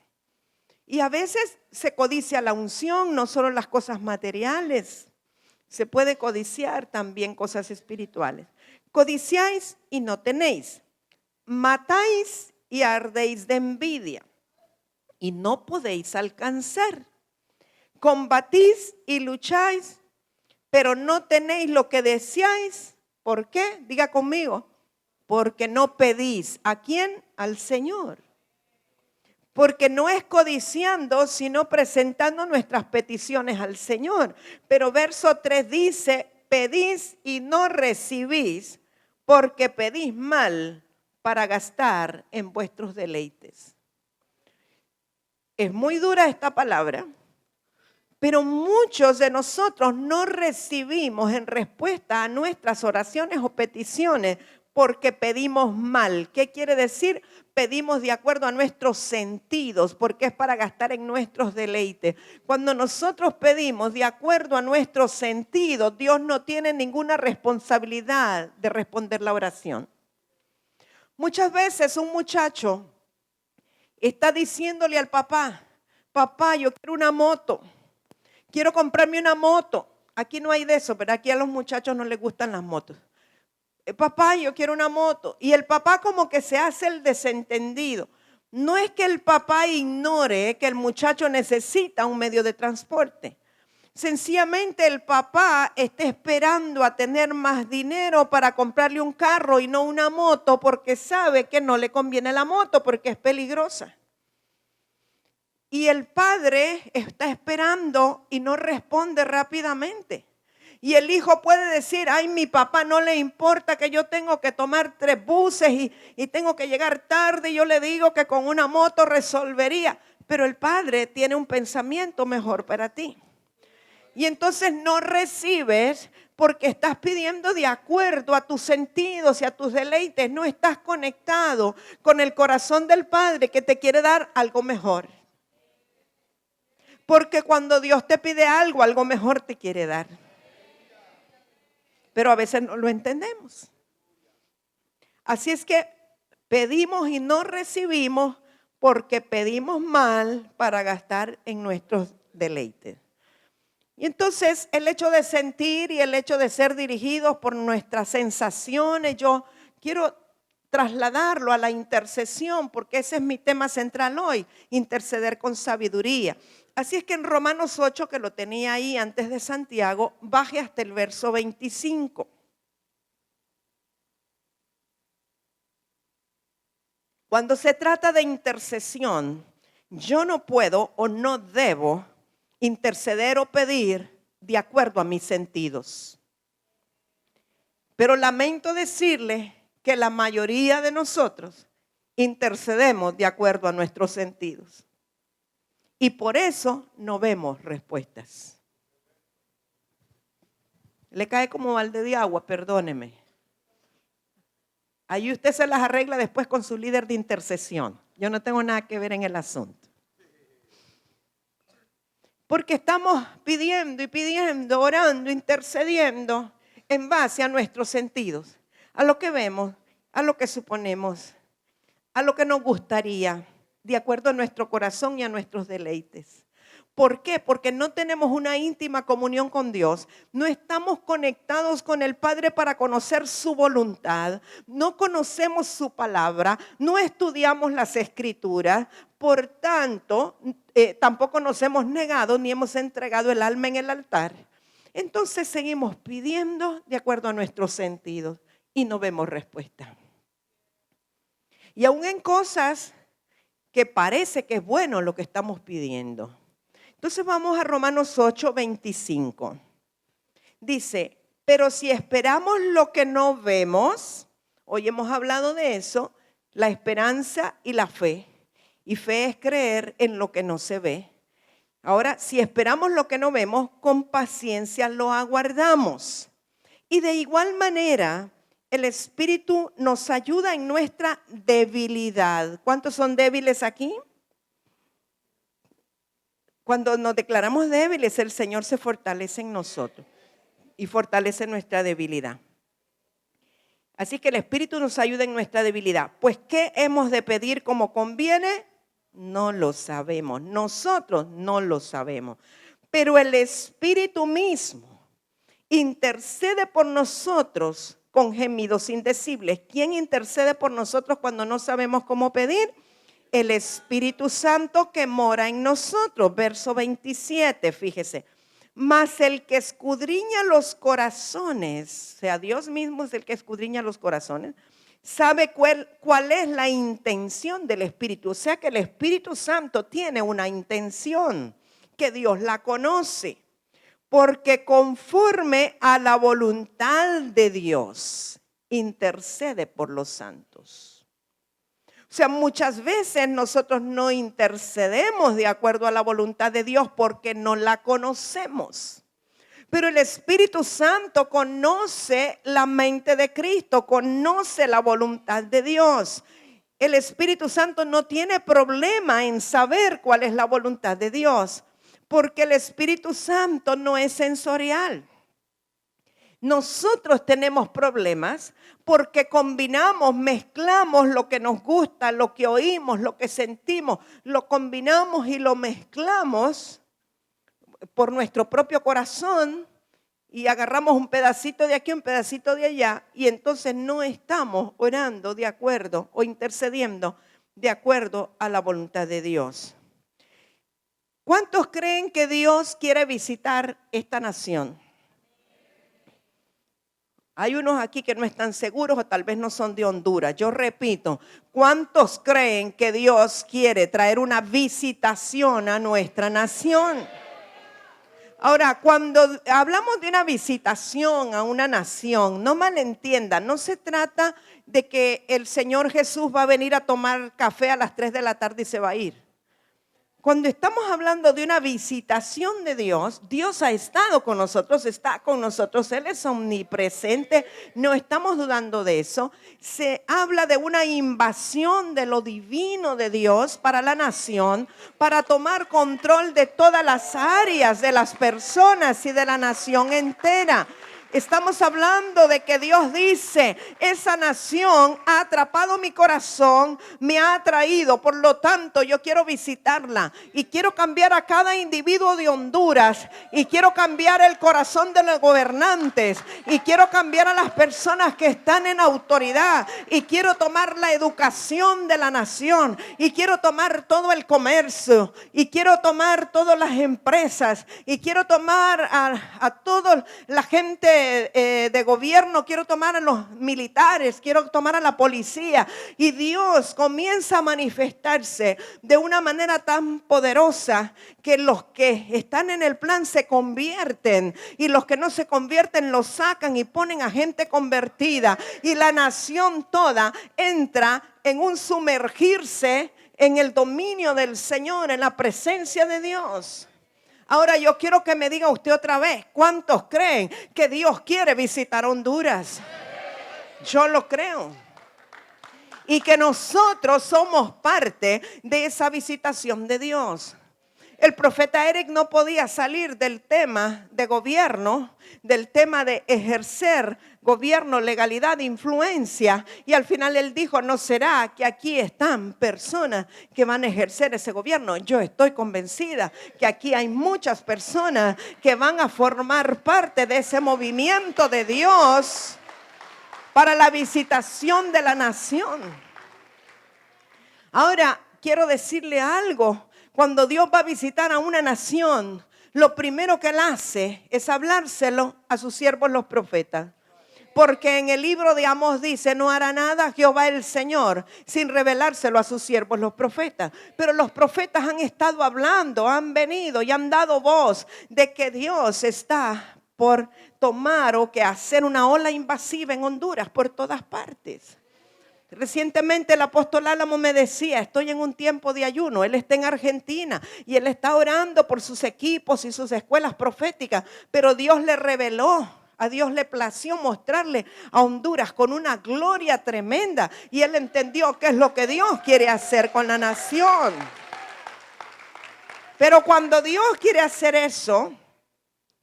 Speaker 1: Y a veces se codicia la unción, no solo las cosas materiales, se puede codiciar también cosas espirituales. Codiciáis y no tenéis, matáis y ardéis de envidia y no podéis alcanzar. Combatís y lucháis, pero no tenéis lo que deseáis ¿Por qué? Diga conmigo. Porque no pedís. ¿A quién? Al Señor. Porque no es codiciando, sino presentando nuestras peticiones al Señor. Pero verso 3 dice, pedís y no recibís, porque pedís mal para gastar en vuestros deleites. Es muy dura esta palabra, pero muchos de nosotros no recibimos en respuesta a nuestras oraciones o peticiones porque pedimos mal. ¿Qué quiere decir? Pedimos de acuerdo a nuestros sentidos, porque es para gastar en nuestros deleites. Cuando nosotros pedimos de acuerdo a nuestros sentidos, Dios no tiene ninguna responsabilidad de responder la oración. Muchas veces un muchacho está diciéndole al papá, papá, yo quiero una moto, quiero comprarme una moto. Aquí no hay de eso, pero aquí a los muchachos no les gustan las motos. Papá, yo quiero una moto. Y el papá como que se hace el desentendido. No es que el papá ignore que el muchacho necesita un medio de transporte. Sencillamente el papá está esperando a tener más dinero para comprarle un carro y no una moto porque sabe que no le conviene la moto porque es peligrosa. Y el padre está esperando y no responde rápidamente. Y el hijo puede decir, ay, mi papá no le importa que yo tengo que tomar 3 buses y tengo que llegar tarde. Y yo le digo que con una moto resolvería. Pero el padre tiene un pensamiento mejor para ti. Y entonces no recibes porque estás pidiendo de acuerdo a tus sentidos y a tus deleites. No estás conectado con el corazón del Padre que te quiere dar algo mejor. Porque cuando Dios te pide algo, algo mejor te quiere dar. Pero a veces no lo entendemos. Así es que pedimos y no recibimos porque pedimos mal para gastar en nuestros deleites. Y entonces el hecho de sentir y el hecho de ser dirigidos por nuestras sensaciones, yo quiero trasladarlo a la intercesión porque ese es mi tema central hoy, interceder con sabiduría. Así es que en Romanos 8, que lo tenía ahí antes de Santiago, baje hasta el verso 25. Cuando se trata de intercesión, yo no puedo o no debo interceder o pedir de acuerdo a mis sentidos. Pero lamento decirle que la mayoría de nosotros intercedemos de acuerdo a nuestros sentidos. Y por eso no vemos respuestas. Le cae como balde de agua, perdóneme. Ahí usted se las arregla después con su líder de intercesión. Yo no tengo nada que ver en el asunto. Porque estamos pidiendo y pidiendo, orando, intercediendo en base a nuestros sentidos, a lo que vemos, a lo que suponemos, a lo que nos gustaría, de acuerdo a nuestro corazón y a nuestros deleites. ¿Por qué? Porque no tenemos una íntima comunión con Dios. No estamos conectados con el Padre para conocer su voluntad. No conocemos su palabra. No estudiamos las Escrituras. Por tanto, tampoco nos hemos negado ni hemos entregado el alma en el altar. Entonces seguimos pidiendo de acuerdo a nuestros sentidos y no vemos respuesta. Y aún en cosas que parece que es bueno lo que estamos pidiendo. Entonces vamos a Romanos 8, 25. Dice, pero si esperamos lo que no vemos, hoy hemos hablado de eso, la esperanza y la fe. Y fe es creer en lo que no se ve. Ahora, si esperamos lo que no vemos, con paciencia lo aguardamos. Y de igual manera, el Espíritu nos ayuda en nuestra debilidad. ¿Cuántos son débiles aquí? Cuando nos declaramos débiles, el Señor se fortalece en nosotros y fortalece nuestra debilidad. Así que el Espíritu nos ayuda en nuestra debilidad. Pues, ¿qué hemos de pedir como conviene? No lo sabemos. Nosotros no lo sabemos. Pero el Espíritu mismo intercede por nosotros con gemidos indecibles. ¿Quién intercede por nosotros cuando no sabemos cómo pedir? El Espíritu Santo que mora en nosotros. Verso 27, fíjese. Mas el que escudriña los corazones, o sea, Dios mismo es el que escudriña los corazones, sabe cuál es la intención del Espíritu. O sea que el Espíritu Santo tiene una intención que Dios la conoce. Porque conforme a la voluntad de Dios, intercede por los santos. O sea, muchas veces nosotros no intercedemos de acuerdo a la voluntad de Dios porque no la conocemos. Pero el Espíritu Santo conoce la mente de Cristo, conoce la voluntad de Dios. El Espíritu Santo no tiene problema en saber cuál es la voluntad de Dios, porque el Espíritu Santo no es sensorial. Nosotros tenemos problemas porque combinamos, mezclamos lo que nos gusta, lo que oímos, lo que sentimos, lo combinamos y lo mezclamos por nuestro propio corazón y agarramos un pedacito de aquí, un pedacito de allá, y entonces no estamos orando de acuerdo o intercediendo de acuerdo a la voluntad de Dios. ¿Cuántos creen que Dios quiere visitar esta nación? Hay unos aquí que no están seguros o tal vez no son de Honduras. Yo repito, ¿cuántos creen que Dios quiere traer una visitación a nuestra nación? Ahora, cuando hablamos de una visitación a una nación, no malentiendan, no se trata de que el Señor Jesús va a venir a tomar café a las 3 de la tarde y se va a ir. Cuando estamos hablando de una visitación de Dios, Dios ha estado con nosotros, está con nosotros, Él es omnipresente, no estamos dudando de eso. Se habla de una invasión de lo divino de Dios para la nación, para tomar control de todas las áreas de las personas y de la nación entera. Estamos hablando de que Dios dice, esa nación ha atrapado mi corazón, me ha atraído, por lo tanto yo quiero visitarla y quiero cambiar a cada individuo de Honduras y quiero cambiar el corazón de los gobernantes y quiero cambiar a las personas que están en autoridad y quiero tomar la educación de la nación y quiero tomar todo el comercio y quiero tomar todas las empresas y quiero tomar a toda la gente de gobierno, quiero tomar a los militares, quiero tomar a la policía, y Dios comienza a manifestarse de una manera tan poderosa que los que están en el plan se convierten y los que no se convierten los sacan y ponen a gente convertida, y la nación toda entra en un sumergirse en el dominio del Señor, en la presencia de Dios. Ahora yo quiero que me diga usted otra vez, ¿cuántos creen que Dios quiere visitar Honduras? Yo lo creo. Y que nosotros somos parte de esa visitación de Dios. El profeta Eric no podía salir del tema de gobierno, del tema de ejercer gobierno, legalidad, influencia. Y al final él dijo, ¿no será que aquí están personas que van a ejercer ese gobierno? Yo estoy convencida que aquí hay muchas personas que van a formar parte de ese movimiento de Dios para la visitación de la nación. Ahora, quiero decirle algo. Cuando Dios va a visitar a una nación, lo primero que Él hace es hablárselo a sus siervos los profetas. Porque en el libro de Amós dice, no hará nada Jehová el Señor sin revelárselo a sus siervos los profetas. Pero los profetas han estado hablando, han venido y han dado voz de que Dios está por tomar o que hacer una ola invasiva en Honduras por todas partes. Recientemente el apóstol Álamo me decía, estoy en un tiempo de ayuno. Él está en Argentina y él está orando por sus equipos y sus escuelas proféticas, pero Dios le reveló, a Dios le plació mostrarle a Honduras con una gloria tremenda, y él entendió qué es lo que Dios quiere hacer con la nación. Pero cuando Dios quiere hacer eso,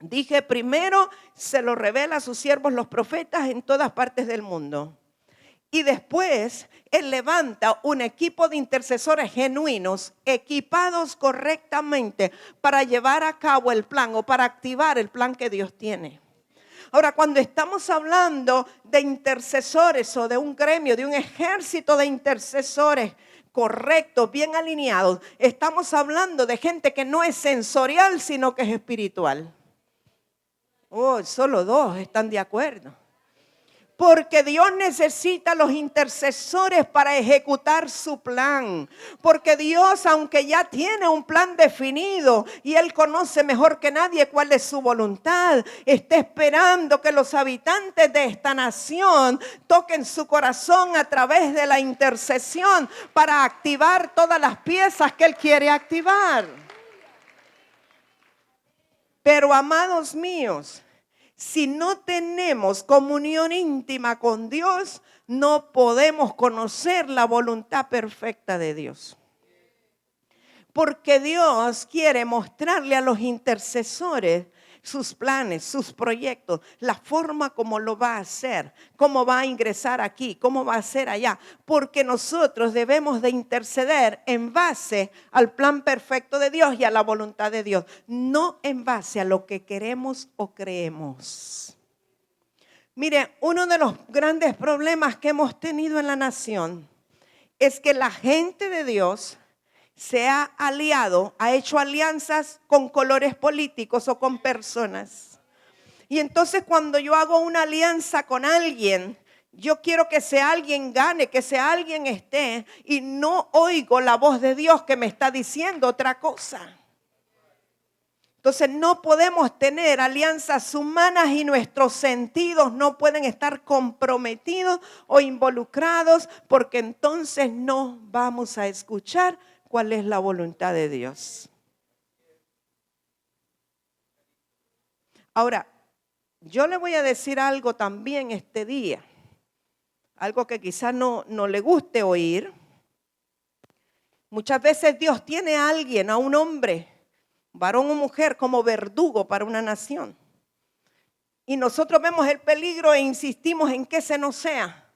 Speaker 1: dije, primero se lo revela a sus siervos los profetas en todas partes del mundo. Y después Él levanta un equipo de intercesores genuinos, equipados correctamente para llevar a cabo el plan o para activar el plan que Dios tiene. Ahora, cuando estamos hablando de intercesores o de un gremio, de un ejército de intercesores correctos, bien alineados, estamos hablando de gente que no es sensorial, sino que es espiritual. Oh, solo 2 están de acuerdo. Porque Dios necesita los intercesores para ejecutar su plan. Porque Dios, aunque ya tiene un plan definido y Él conoce mejor que nadie cuál es su voluntad, está esperando que los habitantes de esta nación toquen su corazón a través de la intercesión para activar todas las piezas que Él quiere activar. Pero, amados míos, si no tenemos comunión íntima con Dios, no podemos conocer la voluntad perfecta de Dios. Porque Dios quiere mostrarle a los intercesores sus planes, sus proyectos, la forma como lo va a hacer, cómo va a ingresar aquí, cómo va a hacer allá. Porque nosotros debemos de interceder en base al plan perfecto de Dios y a la voluntad de Dios, no en base a lo que queremos o creemos. Mire, uno de los grandes problemas que hemos tenido en la nación es que la gente de Dios se ha aliado, ha hecho alianzas con colores políticos o con personas. Y entonces cuando yo hago una alianza con alguien, yo quiero que ese alguien gane, que ese alguien esté, y no oigo la voz de Dios que me está diciendo otra cosa. Entonces no podemos tener alianzas humanas y nuestros sentidos no pueden estar comprometidos o involucrados, porque entonces no vamos a escuchar cuál es la voluntad de Dios. Ahora, yo le voy a decir algo también este día, algo que quizás no le guste oír. Muchas veces Dios tiene a alguien, a un hombre, varón o mujer, como verdugo para una nación. Y nosotros vemos el peligro e insistimos en que ese no sea.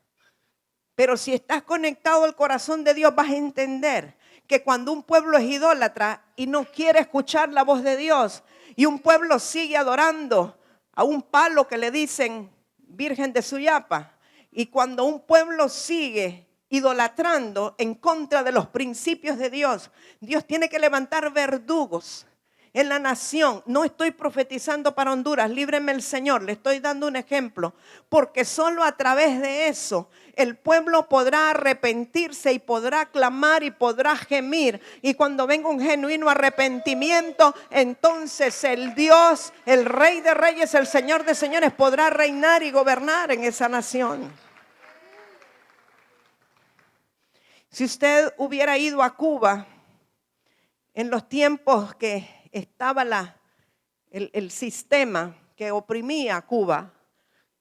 Speaker 1: Pero si estás conectado al corazón de Dios, vas a entender que cuando un pueblo es idólatra y no quiere escuchar la voz de Dios, y un pueblo sigue adorando a un palo que le dicen Virgen de Suyapa, y cuando un pueblo sigue idolatrando en contra de los principios de Dios, Dios tiene que levantar verdugos en la nación. No estoy profetizando para Honduras, líbreme el Señor, le estoy dando un ejemplo, porque solo a través de eso el pueblo podrá arrepentirse y podrá clamar y podrá gemir, y cuando venga un genuino arrepentimiento, entonces el Dios, el Rey de Reyes, el Señor de Señores podrá reinar y gobernar en esa nación. Si usted hubiera ido a Cuba en los tiempos que estaba el sistema que oprimía a Cuba,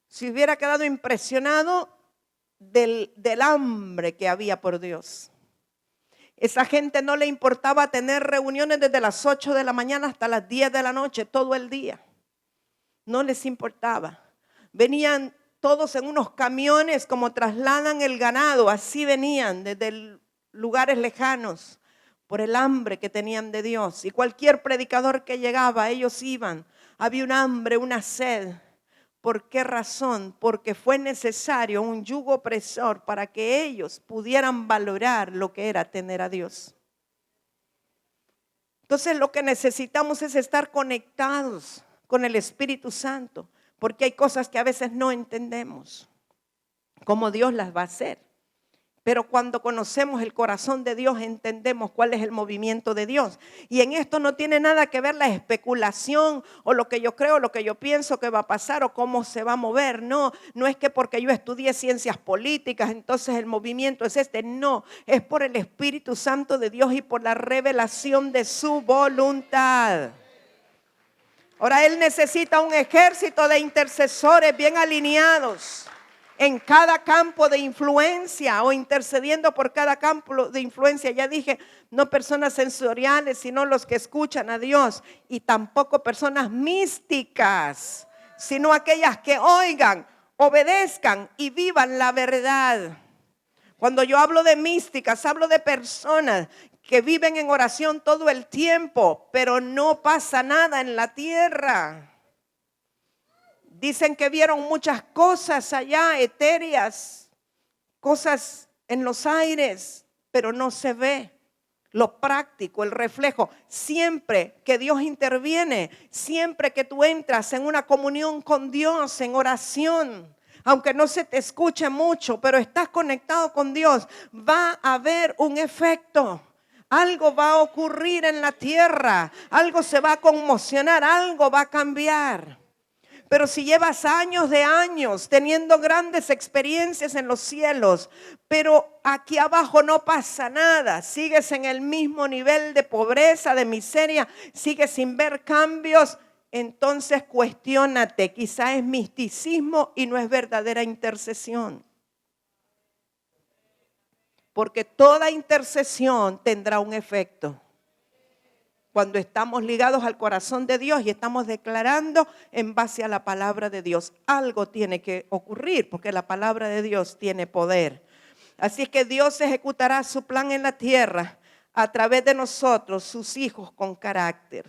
Speaker 1: se hubiera quedado impresionado del hambre que había por Dios. Esa gente no le importaba tener reuniones desde las 8 de la mañana hasta las 10 de la noche, todo el día. No les importaba. Venían todos en unos camiones como trasladan el ganado, así venían desde lugares lejanos, por el hambre que tenían de Dios. Y cualquier predicador que llegaba, ellos iban. Había un hambre, una sed. ¿Por qué razón? Porque fue necesario un yugo opresor para que ellos pudieran valorar lo que era tener a Dios. Entonces lo que necesitamos es estar conectados con el Espíritu Santo, porque hay cosas que a veces no entendemos cómo Dios las va a hacer. Pero cuando conocemos el corazón de Dios, entendemos cuál es el movimiento de Dios. Y en esto no tiene nada que ver la especulación o lo que yo creo, lo que yo pienso que va a pasar o cómo se va a mover. No, no es que porque yo estudié ciencias políticas, entonces el movimiento es este. No, es por el Espíritu Santo de Dios y por la revelación de su voluntad. Ahora Él necesita un ejército de intercesores bien alineados en cada campo de influencia o intercediendo por cada campo de influencia. Ya dije, no personas sensoriales, sino los que escuchan a Dios, y tampoco personas místicas, sino aquellas que oigan, obedezcan y vivan la verdad. Cuando yo hablo de místicas, hablo de personas que viven en oración todo el tiempo, pero no pasa nada en la tierra. Dicen que vieron muchas cosas allá, etéreas, cosas en los aires, pero no se ve lo práctico, el reflejo. Siempre que Dios interviene, siempre que tú entras en una comunión con Dios, en oración, aunque no se te escuche mucho, pero estás conectado con Dios, va a haber un efecto. Algo va a ocurrir en la tierra, algo se va a conmocionar, algo va a cambiar. Pero si llevas años de años teniendo grandes experiencias en los cielos, pero aquí abajo no pasa nada, sigues en el mismo nivel de pobreza, de miseria, sigues sin ver cambios, entonces cuestiónate, quizá es misticismo y no es verdadera intercesión. Porque toda intercesión tendrá un efecto. Cuando estamos ligados al corazón de Dios y estamos declarando en base a la palabra de Dios, algo tiene que ocurrir porque la palabra de Dios tiene poder. Así es que Dios ejecutará su plan en la tierra a través de nosotros, sus hijos con carácter.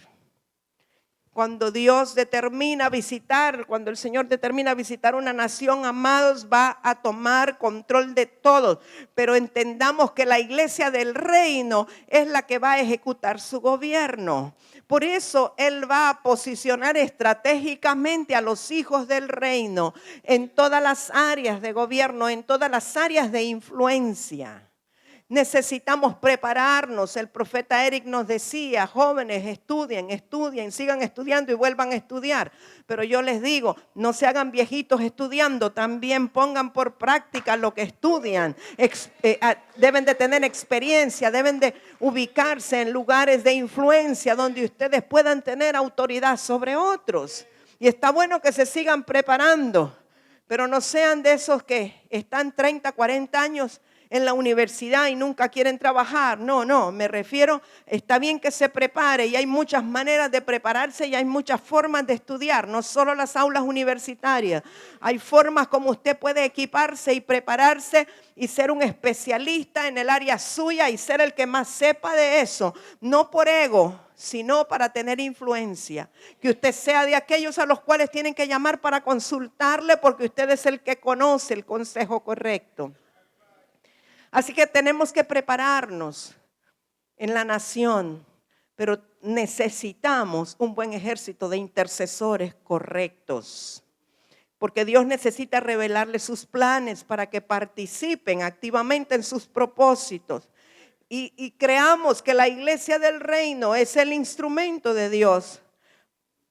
Speaker 1: Cuando Dios determina visitar, cuando el Señor determina visitar una nación, amados, va a tomar control de todo. Pero entendamos que la iglesia del reino es la que va a ejecutar su gobierno. Por eso Él va a posicionar estratégicamente a los hijos del reino en todas las áreas de gobierno, en todas las áreas de influencia. Necesitamos prepararnos. El profeta Eric nos decía, jóvenes, estudien, sigan estudiando y vuelvan a estudiar. Pero yo les digo, no se hagan viejitos estudiando, también pongan por práctica lo que estudian. Deben de tener experiencia, deben de ubicarse en lugares de influencia donde ustedes puedan tener autoridad sobre otros. Y está bueno que se sigan preparando, pero no sean de esos que están 30, 40 años en la universidad y nunca quieren trabajar. No, me refiero, está bien que se prepare y hay muchas maneras de prepararse y hay muchas formas de estudiar, no solo las aulas universitarias. Hay formas como usted puede equiparse y prepararse y ser un especialista en el área suya y ser el que más sepa de eso, no por ego, sino para tener influencia. Que usted sea de aquellos a los cuales tienen que llamar para consultarle porque usted es el que conoce el consejo correcto. Así que tenemos que prepararnos en la nación, pero necesitamos un buen ejército de intercesores correctos. Porque Dios necesita revelarles sus planes para que participen activamente en sus propósitos. Y creamos que la iglesia del reino es el instrumento de Dios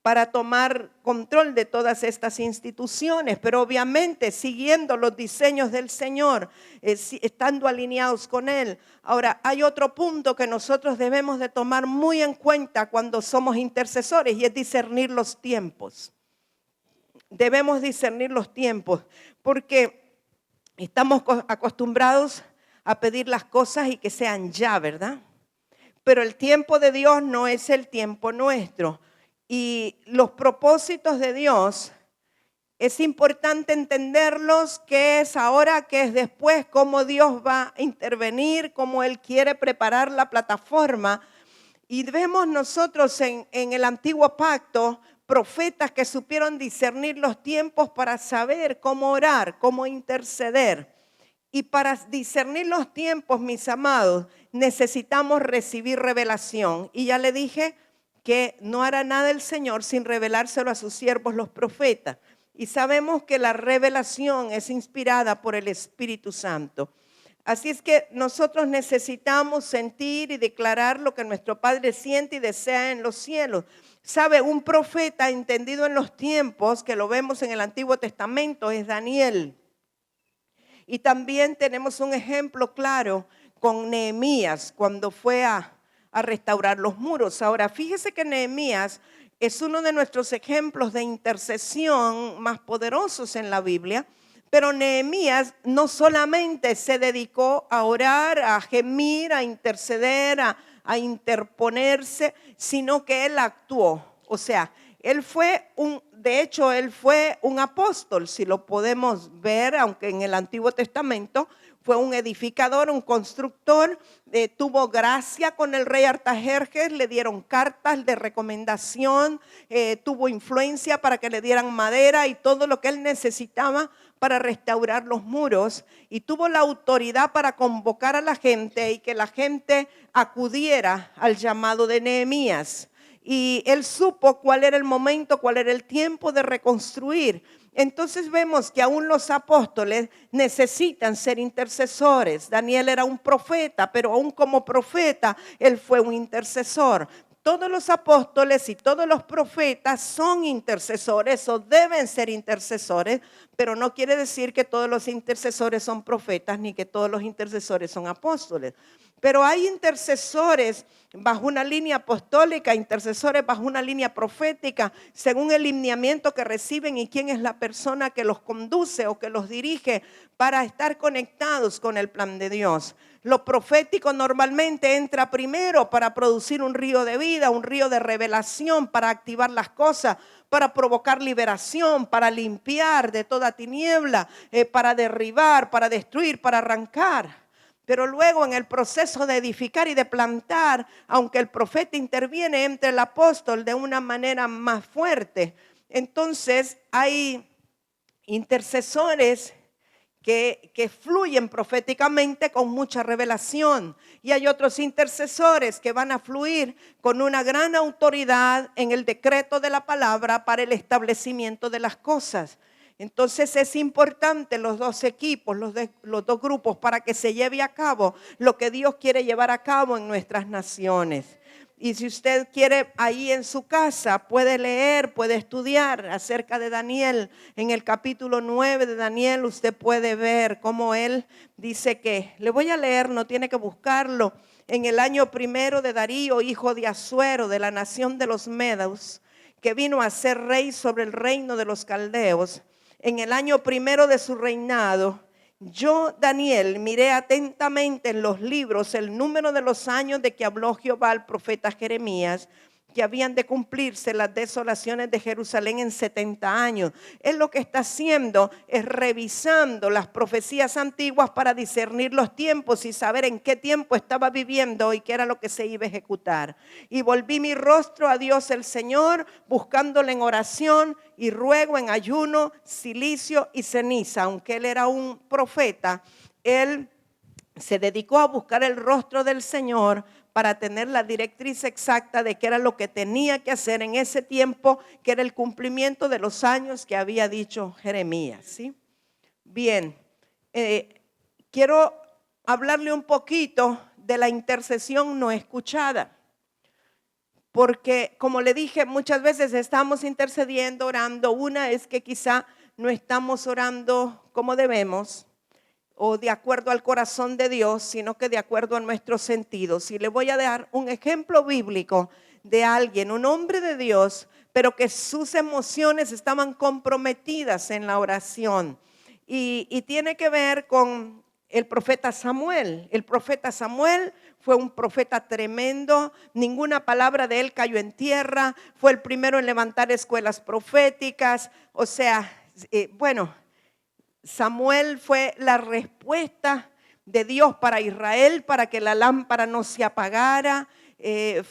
Speaker 1: para tomar control de todas estas instituciones, pero obviamente siguiendo los diseños del Señor, estando alineados con Él. Ahora, hay otro punto que nosotros debemos de tomar muy en cuenta cuando somos intercesores y es discernir los tiempos. Debemos discernir los tiempos porque estamos acostumbrados a pedir las cosas y que sean ya, ¿verdad? Pero el tiempo de Dios no es el tiempo nuestro. Y los propósitos de Dios es importante entenderlos, qué es ahora, qué es después, cómo Dios va a intervenir, cómo Él quiere preparar la plataforma. Y vemos nosotros en el antiguo pacto profetas que supieron discernir los tiempos para saber cómo orar, cómo interceder. Y para discernir los tiempos, mis amados, necesitamos recibir revelación. Y ya le dije que no hará nada el Señor sin revelárselo a sus siervos los profetas. Y sabemos que la revelación es inspirada por el Espíritu Santo. Así es que nosotros necesitamos sentir y declarar lo que nuestro Padre siente y desea en los cielos. Sabe, un profeta entendido en los tiempos, que lo vemos en el Antiguo Testamento, es Daniel. Y también tenemos un ejemplo claro con Nehemías cuando fue a restaurar los muros. Ahora, fíjese que Nehemías es uno de nuestros ejemplos de intercesión más poderosos en la Biblia, pero Nehemías no solamente se dedicó a orar, a gemir, a interceder, a interponerse, sino que él actuó. O sea, él fue un apóstol, si lo podemos ver, aunque en el Antiguo Testamento fue un edificador, un constructor, tuvo gracia con el rey Artajerjes, le dieron cartas de recomendación, tuvo influencia para que le dieran madera y todo lo que él necesitaba para restaurar los muros y tuvo la autoridad para convocar a la gente y que la gente acudiera al llamado de Nehemías. Y él supo cuál era el momento, cuál era el tiempo de reconstruir. Entonces vemos que aún los apóstoles necesitan ser intercesores. Daniel era un profeta, pero aún como profeta, él fue un intercesor. Todos los apóstoles y todos los profetas son intercesores o deben ser intercesores, pero no quiere decir que todos los intercesores son profetas ni que todos los intercesores son apóstoles. Pero hay intercesores bajo una línea apostólica, intercesores bajo una línea profética, según el lineamiento que reciben y quién es la persona que los conduce o que los dirige para estar conectados con el plan de Dios. Lo profético normalmente entra primero para producir un río de vida, un río de revelación, para activar las cosas, para provocar liberación, para limpiar de toda tiniebla, para derribar, para destruir, para arrancar. Pero luego en el proceso de edificar y de plantar, aunque el profeta interviene, entra el apóstol de una manera más fuerte. Entonces hay intercesores que fluyen proféticamente con mucha revelación. Y hay otros intercesores que van a fluir con una gran autoridad en el decreto de la palabra para el establecimiento de las cosas. Entonces es importante los dos equipos, los dos grupos, para que se lleve a cabo lo que Dios quiere llevar a cabo en nuestras naciones. Y si usted quiere ahí en su casa, puede leer, puede estudiar acerca de Daniel. En el capítulo 9 de Daniel usted puede ver cómo él dice que, le voy a leer, no tiene que buscarlo. En el año primero de Darío, hijo de Asuero, de la nación de los Medos, que vino a ser rey sobre el reino de los caldeos. En el año primero de su reinado, yo, Daniel, miré atentamente en los libros el número de los años de que habló Jehová al profeta Jeremías, que habían de cumplirse las desolaciones de Jerusalén en 70 años. Él lo que está haciendo es revisando las profecías antiguas para discernir los tiempos y saber en qué tiempo estaba viviendo y qué era lo que se iba a ejecutar. Y volví mi rostro a Dios el Señor, buscándole en oración y ruego en ayuno, cilicio y ceniza. Aunque él era un profeta, él se dedicó a buscar el rostro del Señor para tener la directriz exacta de qué era lo que tenía que hacer en ese tiempo, que era el cumplimiento de los años que había dicho Jeremías, ¿sí? Bien, quiero hablarle un poquito de la intercesión no escuchada. Porque, como le dije, muchas veces estamos intercediendo, orando. Una es que quizá no estamos orando como debemos o de acuerdo al corazón de Dios, sino que de acuerdo a nuestros sentidos. Y le voy a dar un ejemplo bíblico de alguien, un hombre de Dios, pero que sus emociones estaban comprometidas en la oración. Y tiene que ver con el profeta Samuel. El profeta Samuel fue un profeta tremendo, ninguna palabra de él cayó en tierra, fue el primero en levantar escuelas proféticas. O sea, Samuel fue la respuesta de Dios para Israel, para que la lámpara no se apagara.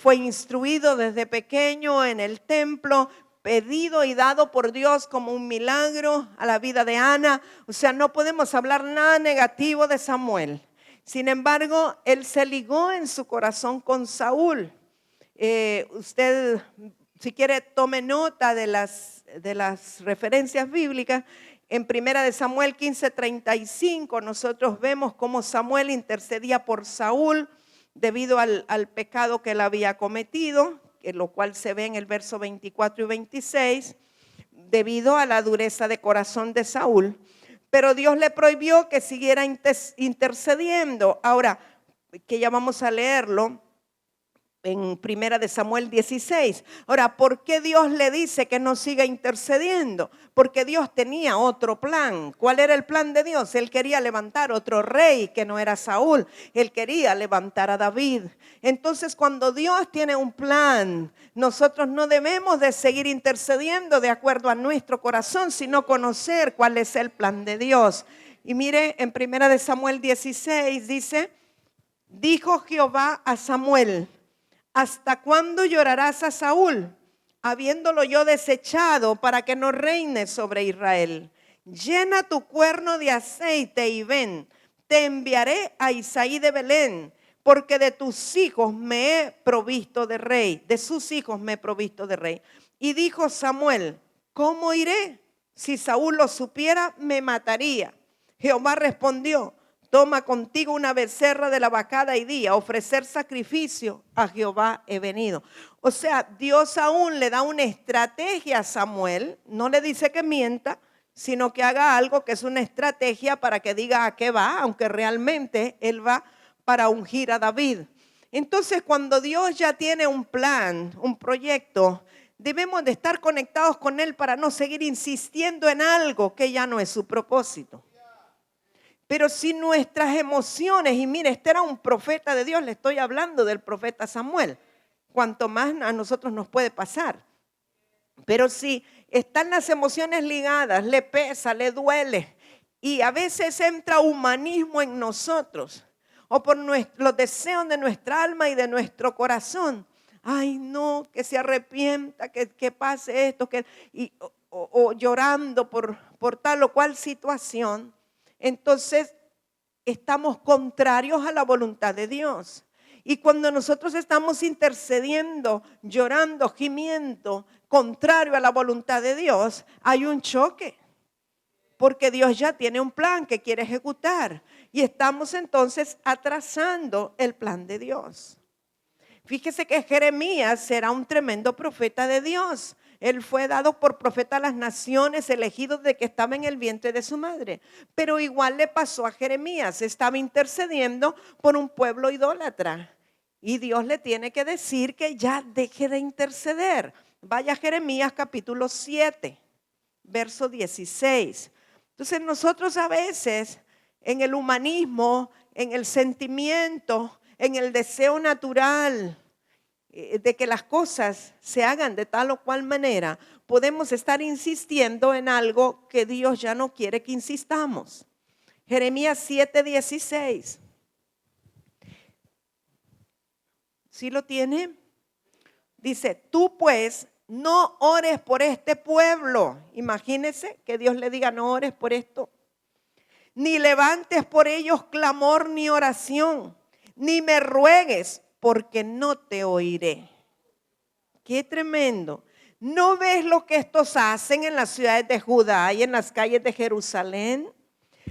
Speaker 1: Fue instruido desde pequeño en el templo, pedido y dado por Dios como un milagro a la vida de Ana. O sea, no podemos hablar nada negativo de Samuel. Sin embargo, él se ligó en su corazón con Saúl. Usted, si quiere, tome nota de las referencias bíblicas. En primera de Samuel 15:35 nosotros vemos cómo Samuel intercedía por Saúl debido al pecado que él había cometido, lo cual se ve en el verso 24 y 26, debido a la dureza de corazón de Saúl. Pero Dios le prohibió que siguiera intercediendo. Ahora, que ya vamos a leerlo en primera de Samuel 16. Ahora, ¿por qué Dios le dice que no siga intercediendo? Porque Dios tenía otro plan. ¿Cuál era el plan de Dios? Él quería levantar otro rey que no era Saúl. Él quería levantar a David. Entonces, cuando Dios tiene un plan, nosotros no debemos de seguir intercediendo de acuerdo a nuestro corazón, sino conocer cuál es el plan de Dios. Y mire, en primera de Samuel 16 dice, dijo Jehová a Samuel, ¿hasta cuándo llorarás a Saúl, habiéndolo yo desechado para que no reine sobre Israel? llena tu cuerno de aceite y ven, te enviaré a Isaí de Belén, porque de tus hijos me he provisto de rey, de sus hijos me he provisto de rey. Y dijo Samuel, ¿cómo iré? Si Saúl lo supiera, me mataría. Jehová respondió, toma contigo una becerra de la vacada y di, a ofrecer sacrificio a Jehová he venido. O sea, Dios aún le da una estrategia a Samuel, no le dice que mienta, sino que haga algo que es una estrategia para que diga a qué va, aunque realmente él va para ungir a David. Entonces, cuando Dios ya tiene un plan, un proyecto, debemos de estar conectados con él para no seguir insistiendo en algo que ya no es su propósito. Pero si nuestras emociones, y mire, este era un profeta de Dios, le estoy hablando del profeta Samuel, cuanto más a nosotros nos puede pasar. Pero si están las emociones ligadas, le pesa, le duele, y a veces entra humanismo en nosotros, o por los deseos de nuestra alma y de nuestro corazón. Ay, no, que se arrepienta, que pase esto, o llorando por tal o cual situación. Entonces, estamos contrarios a la voluntad de Dios. Y cuando nosotros estamos intercediendo, llorando, gimiendo, contrario a la voluntad de Dios, hay un choque. Porque Dios ya tiene un plan que quiere ejecutar. Y estamos entonces atrasando el plan de Dios. Fíjese que Jeremías será un tremendo profeta de Dios. Él fue dado por profeta a las naciones, elegido de que estaba en el vientre de su madre. Pero igual le pasó a Jeremías. Estaba intercediendo por un pueblo idólatra. Y Dios le tiene que decir que ya deje de interceder. Vaya a Jeremías capítulo 7, verso 16. Entonces nosotros a veces en el humanismo, en el sentimiento, en el deseo natural de que las cosas se hagan de tal o cual manera, podemos estar insistiendo en algo que Dios ya no quiere que insistamos. Jeremías 7:16. ¿Sí lo tiene? Dice, tú pues no ores por este pueblo. Imagínese que Dios le diga, no ores por esto. Ni levantes por ellos clamor ni oración, ni me ruegues, porque no te oiré. Qué tremendo. ¿No ves lo que estos hacen en las ciudades de Judá y en las calles de Jerusalén?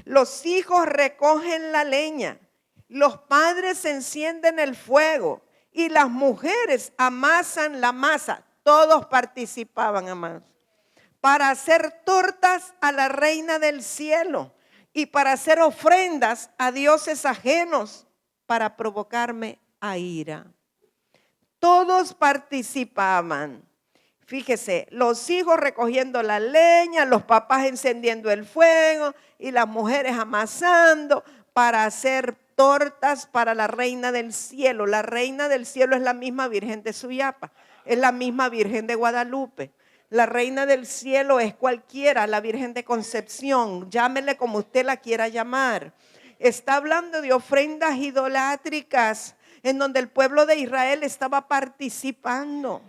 Speaker 1: Los hijos recogen la leña, los padres encienden el fuego y las mujeres amasan la masa. Todos participaban, amados, para hacer tortas a la reina del cielo y para hacer ofrendas a dioses ajenos para provocarme a ira. Todos participaban. Fíjese, los hijos recogiendo la leña, los papás encendiendo el fuego y las mujeres amasando para hacer tortas para la reina del cielo. La reina del cielo es la misma Virgen de Suyapa, es la misma Virgen de Guadalupe. La reina del cielo es cualquiera, la Virgen de Concepción, llámele como usted la quiera llamar. Está hablando de ofrendas idolátricas en donde el pueblo de Israel estaba participando.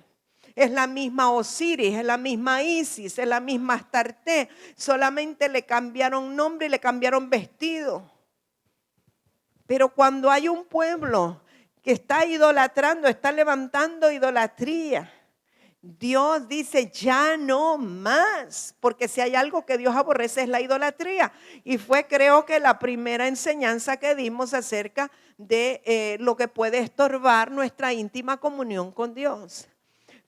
Speaker 1: Es la misma Osiris, es la misma Isis, es la misma Astarte. Solamente le cambiaron nombre y le cambiaron vestido. Pero cuando hay un pueblo que está idolatrando, está levantando idolatría, Dios dice ya no más, porque si hay algo que Dios aborrece es la idolatría. Y fue, creo que, la primera enseñanza que dimos acerca de lo que puede estorbar nuestra íntima comunión con Dios.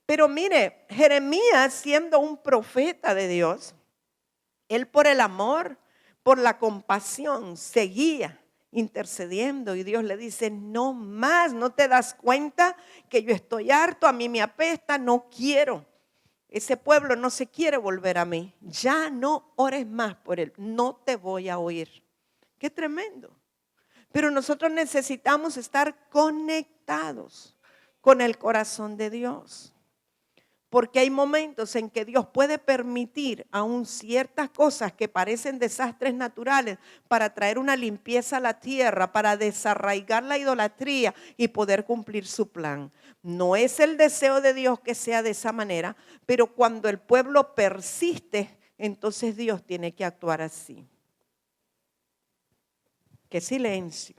Speaker 1: Pero mire, Jeremías, siendo un profeta de Dios, él por el amor, por la compasión, seguía intercediendo y Dios le dice, no más, no te das cuenta que yo estoy harto, a mí me apesta, no quiero. Ese pueblo no se quiere volver a mí, ya no ores más por él, no te voy a oír. Qué tremendo. Pero nosotros necesitamos estar conectados con el corazón de Dios. Porque hay momentos en que Dios puede permitir aún ciertas cosas que parecen desastres naturales para traer una limpieza a la tierra, para desarraigar la idolatría y poder cumplir su plan. No es el deseo de Dios que sea de esa manera, pero cuando el pueblo persiste, entonces Dios tiene que actuar así. ¡Qué silencio!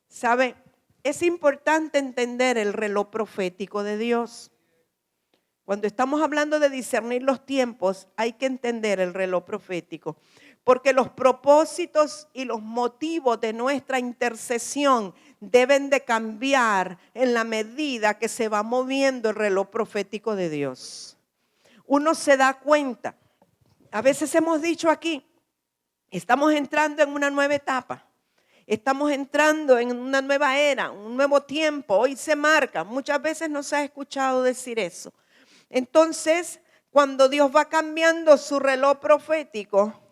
Speaker 1: ¿Sabe? Es importante entender el reloj profético de Dios. Cuando estamos hablando de discernir los tiempos, hay que entender el reloj profético, porque los propósitos y los motivos de nuestra intercesión deben de cambiar en la medida que se va moviendo el reloj profético de Dios. Uno se da cuenta, a veces hemos dicho aquí, estamos entrando en una nueva etapa. Estamos entrando en una nueva era, un nuevo tiempo. Hoy se marca. Muchas veces nos ha escuchado decir eso. Entonces, cuando Dios va cambiando su reloj profético,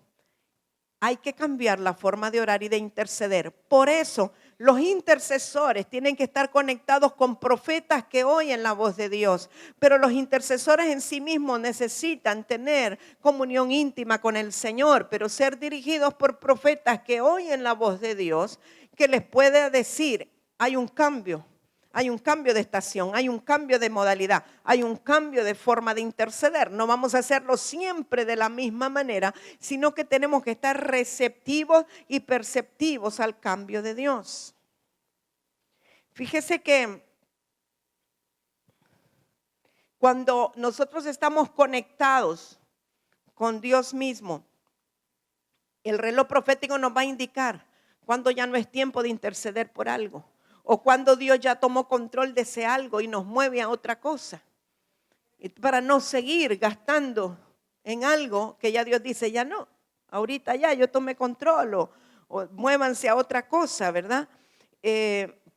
Speaker 1: hay que cambiar la forma de orar y de interceder. Por eso, los intercesores tienen que estar conectados con profetas que oyen la voz de Dios. Pero los intercesores en sí mismos necesitan tener comunión íntima con el Señor, pero ser dirigidos por profetas que oyen la voz de Dios, que les puede decir, hay un cambio. Hay un cambio de estación, hay un cambio de modalidad, hay un cambio de forma de interceder. No vamos a hacerlo siempre de la misma manera, sino que tenemos que estar receptivos y perceptivos al cambio de Dios. Fíjese que cuando nosotros estamos conectados con Dios mismo, el reloj profético nos va a indicar cuando ya no es tiempo de interceder por algo. O cuando Dios ya tomó control de ese algo y nos mueve a otra cosa. Y para no seguir gastando en algo que ya Dios dice, ya no. Ahorita ya yo tomé control o muévanse a otra cosa, ¿verdad?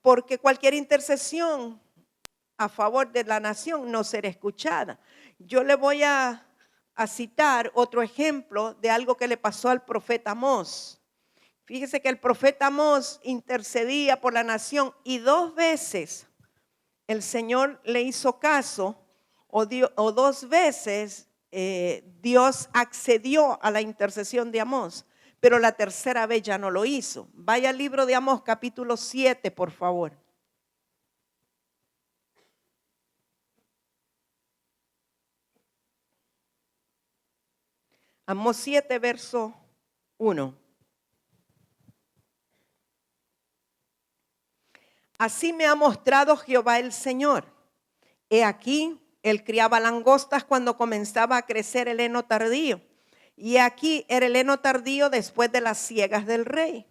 Speaker 1: Porque cualquier intercesión a favor de la nación no será escuchada. Yo le voy a citar otro ejemplo de algo que le pasó al profeta Amós. Fíjese que el profeta Amós intercedía por la nación y 2 veces el Señor le hizo caso o 2 veces Dios accedió a la intercesión de Amós, pero la tercera vez ya no lo hizo. Vaya al libro de Amós capítulo 7, por favor. Amós 7, verso 1. Así me ha mostrado Jehová el Señor. He aquí, él criaba langostas cuando comenzaba a crecer el heno tardío. Y aquí era el heno tardío después de las siegas del rey.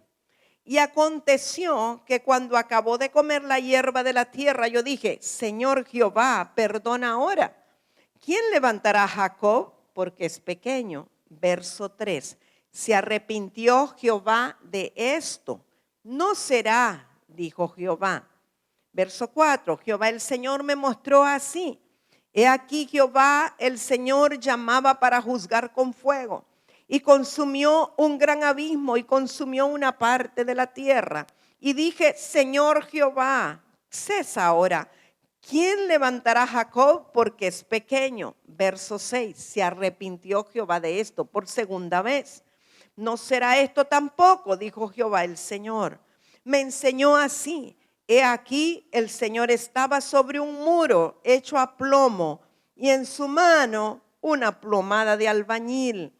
Speaker 1: Y aconteció que cuando acabó de comer la hierba de la tierra, yo dije, Señor Jehová, perdona ahora. ¿Quién levantará a Jacob? Porque es pequeño. Verso 3. Se arrepintió Jehová de esto. No será, dijo Jehová. Verso 4, Jehová el Señor me mostró así. He aquí Jehová el Señor llamaba para juzgar con fuego y consumió un gran abismo y consumió una parte de la tierra. Y dije, Señor Jehová, cesa ahora. ¿Quién levantará a Jacob? Porque es pequeño. Verso 6, se arrepintió Jehová de esto por segunda vez. No será esto tampoco, dijo Jehová el Señor. Me enseñó así. He aquí el Señor estaba sobre un muro hecho a plomo y en su mano una plomada de albañil.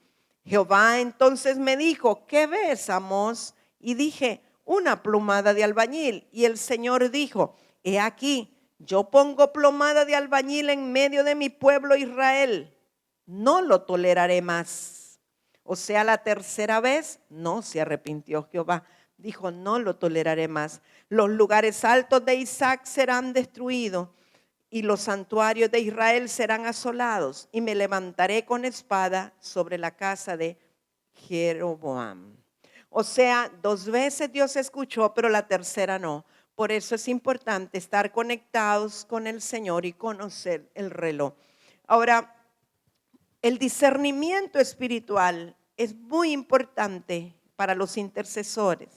Speaker 1: Jehová entonces me dijo, ¿qué ves, Amós? Y dije, una plomada de albañil. Y el Señor dijo, he aquí, yo pongo plomada de albañil en medio de mi pueblo Israel. No lo toleraré más. O sea, la tercera vez no se arrepintió Jehová. Dijo, no lo toleraré más. Los lugares altos de Isaac serán destruidos y los santuarios de Israel serán asolados. Y me levantaré con espada sobre la casa de Jeroboam. O sea, 2 veces Dios escuchó, pero la tercera no. Por eso es importante estar conectados con el Señor y conocer el reloj. Ahora, el discernimiento espiritual es muy importante para los intercesores.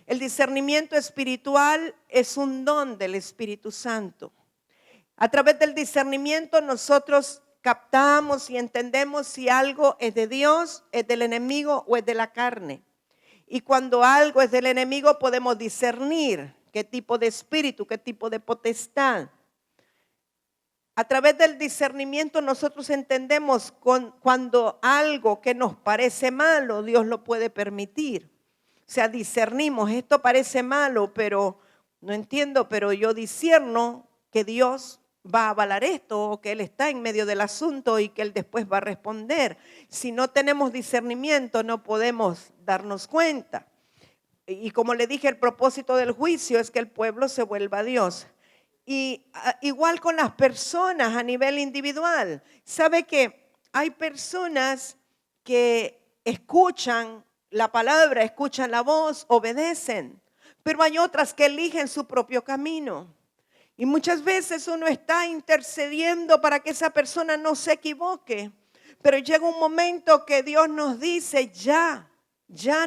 Speaker 1: El discernimiento espiritual es un don del Espíritu Santo. A través del discernimiento nosotros captamos y entendemos si algo es de Dios, es del enemigo o es de la carne. Y cuando algo es del enemigo podemos discernir qué tipo de espíritu, qué tipo de potestad. A través del discernimiento nosotros entendemos cuando algo que nos parece malo, Dios lo puede permitir. O sea, discernimos, esto parece malo, pero no entiendo, pero yo discierno que Dios va a avalar esto o que Él está en medio del asunto y que Él después va a responder. Si no tenemos discernimiento, no podemos darnos cuenta. Y como le dije, el propósito del juicio es que el pueblo se vuelva a Dios. Y igual con las personas a nivel individual. ¿Sabe que hay personas que escuchan la palabra, escuchan la voz, obedecen? Pero hay otras que eligen su propio camino. Y muchas veces uno está intercediendo para que esa persona no se equivoque. Pero llega un momento que Dios nos dice, ya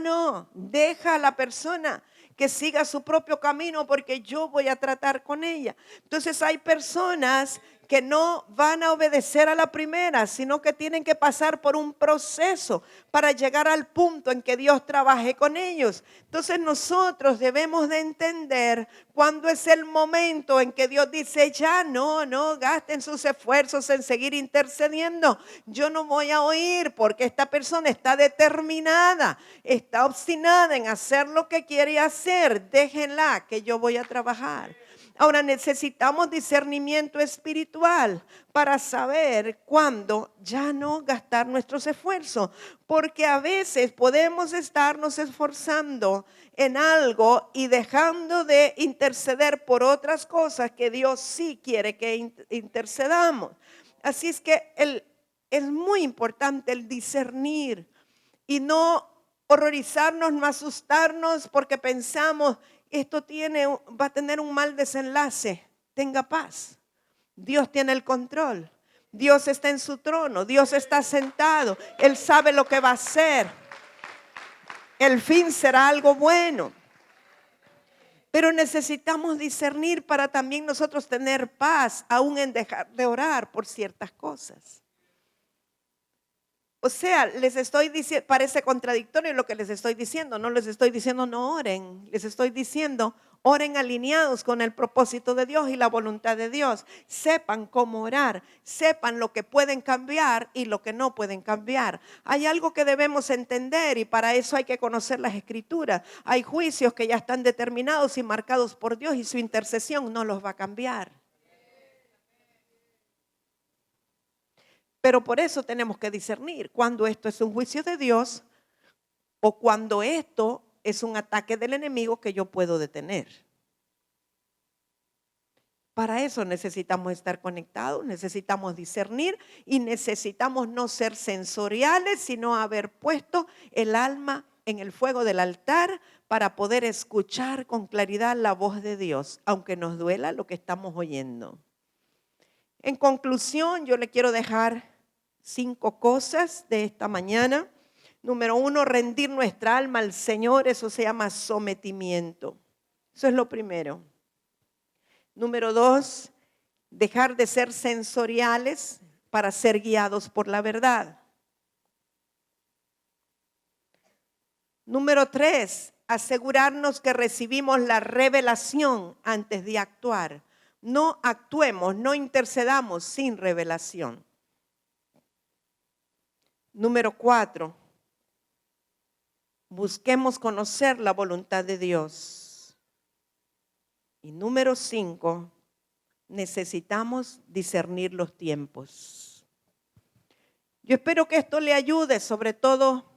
Speaker 1: no, deja a la persona que siga su propio camino porque yo voy a tratar con ella. Entonces hay personas que no van a obedecer a la primera, sino que tienen que pasar por un proceso para llegar al punto en que Dios trabaje con ellos. Entonces nosotros debemos de entender cuándo es el momento en que Dios dice, ya no gasten sus esfuerzos en seguir intercediendo. Yo no voy a oír porque esta persona está determinada, está obstinada en hacer lo que quiere hacer. Déjenla que yo voy a trabajar. Ahora necesitamos discernimiento espiritual para saber cuándo ya no gastar nuestros esfuerzos, porque a veces podemos estarnos esforzando en algo y dejando de interceder por otras cosas que Dios sí quiere que intercedamos. Así es que es muy importante el discernir y no horrorizarnos, no asustarnos porque pensamos esto va a tener un mal desenlace. Tenga paz. Dios tiene el control. Dios está en su trono. Dios está sentado. Él sabe lo que va a hacer. El fin será algo bueno. Pero necesitamos discernir para también nosotros tener paz, aún en dejar de orar por ciertas cosas. O sea, les estoy diciendo, parece contradictorio lo que les estoy diciendo. No les estoy diciendo no oren. Les estoy diciendo oren alineados con el propósito de Dios y la voluntad de Dios. Sepan cómo orar. Sepan lo que pueden cambiar y lo que no pueden cambiar. Hay algo que debemos entender y para eso hay que conocer las Escrituras. Hay juicios que ya están determinados y marcados por Dios y su intercesión no los va a cambiar. Pero por eso tenemos que discernir cuando esto es un juicio de Dios o cuando esto es un ataque del enemigo que yo puedo detener. Para eso necesitamos estar conectados, necesitamos discernir y necesitamos no ser sensoriales, sino haber puesto el alma en el fuego del altar para poder escuchar con claridad la voz de Dios, aunque nos duela lo que estamos oyendo. En conclusión, yo le quiero dejar 5 cosas de esta mañana. Número 1, rendir nuestra alma al Señor, eso se llama sometimiento. Eso es lo primero. Número 2, dejar de ser sensoriales para ser guiados por la verdad. Número 3, asegurarnos que recibimos la revelación antes de actuar. No actuemos, no intercedamos sin revelación. Número 4, busquemos conocer la voluntad de Dios. Y número 5, necesitamos discernir los tiempos. Yo espero que esto le ayude, sobre todo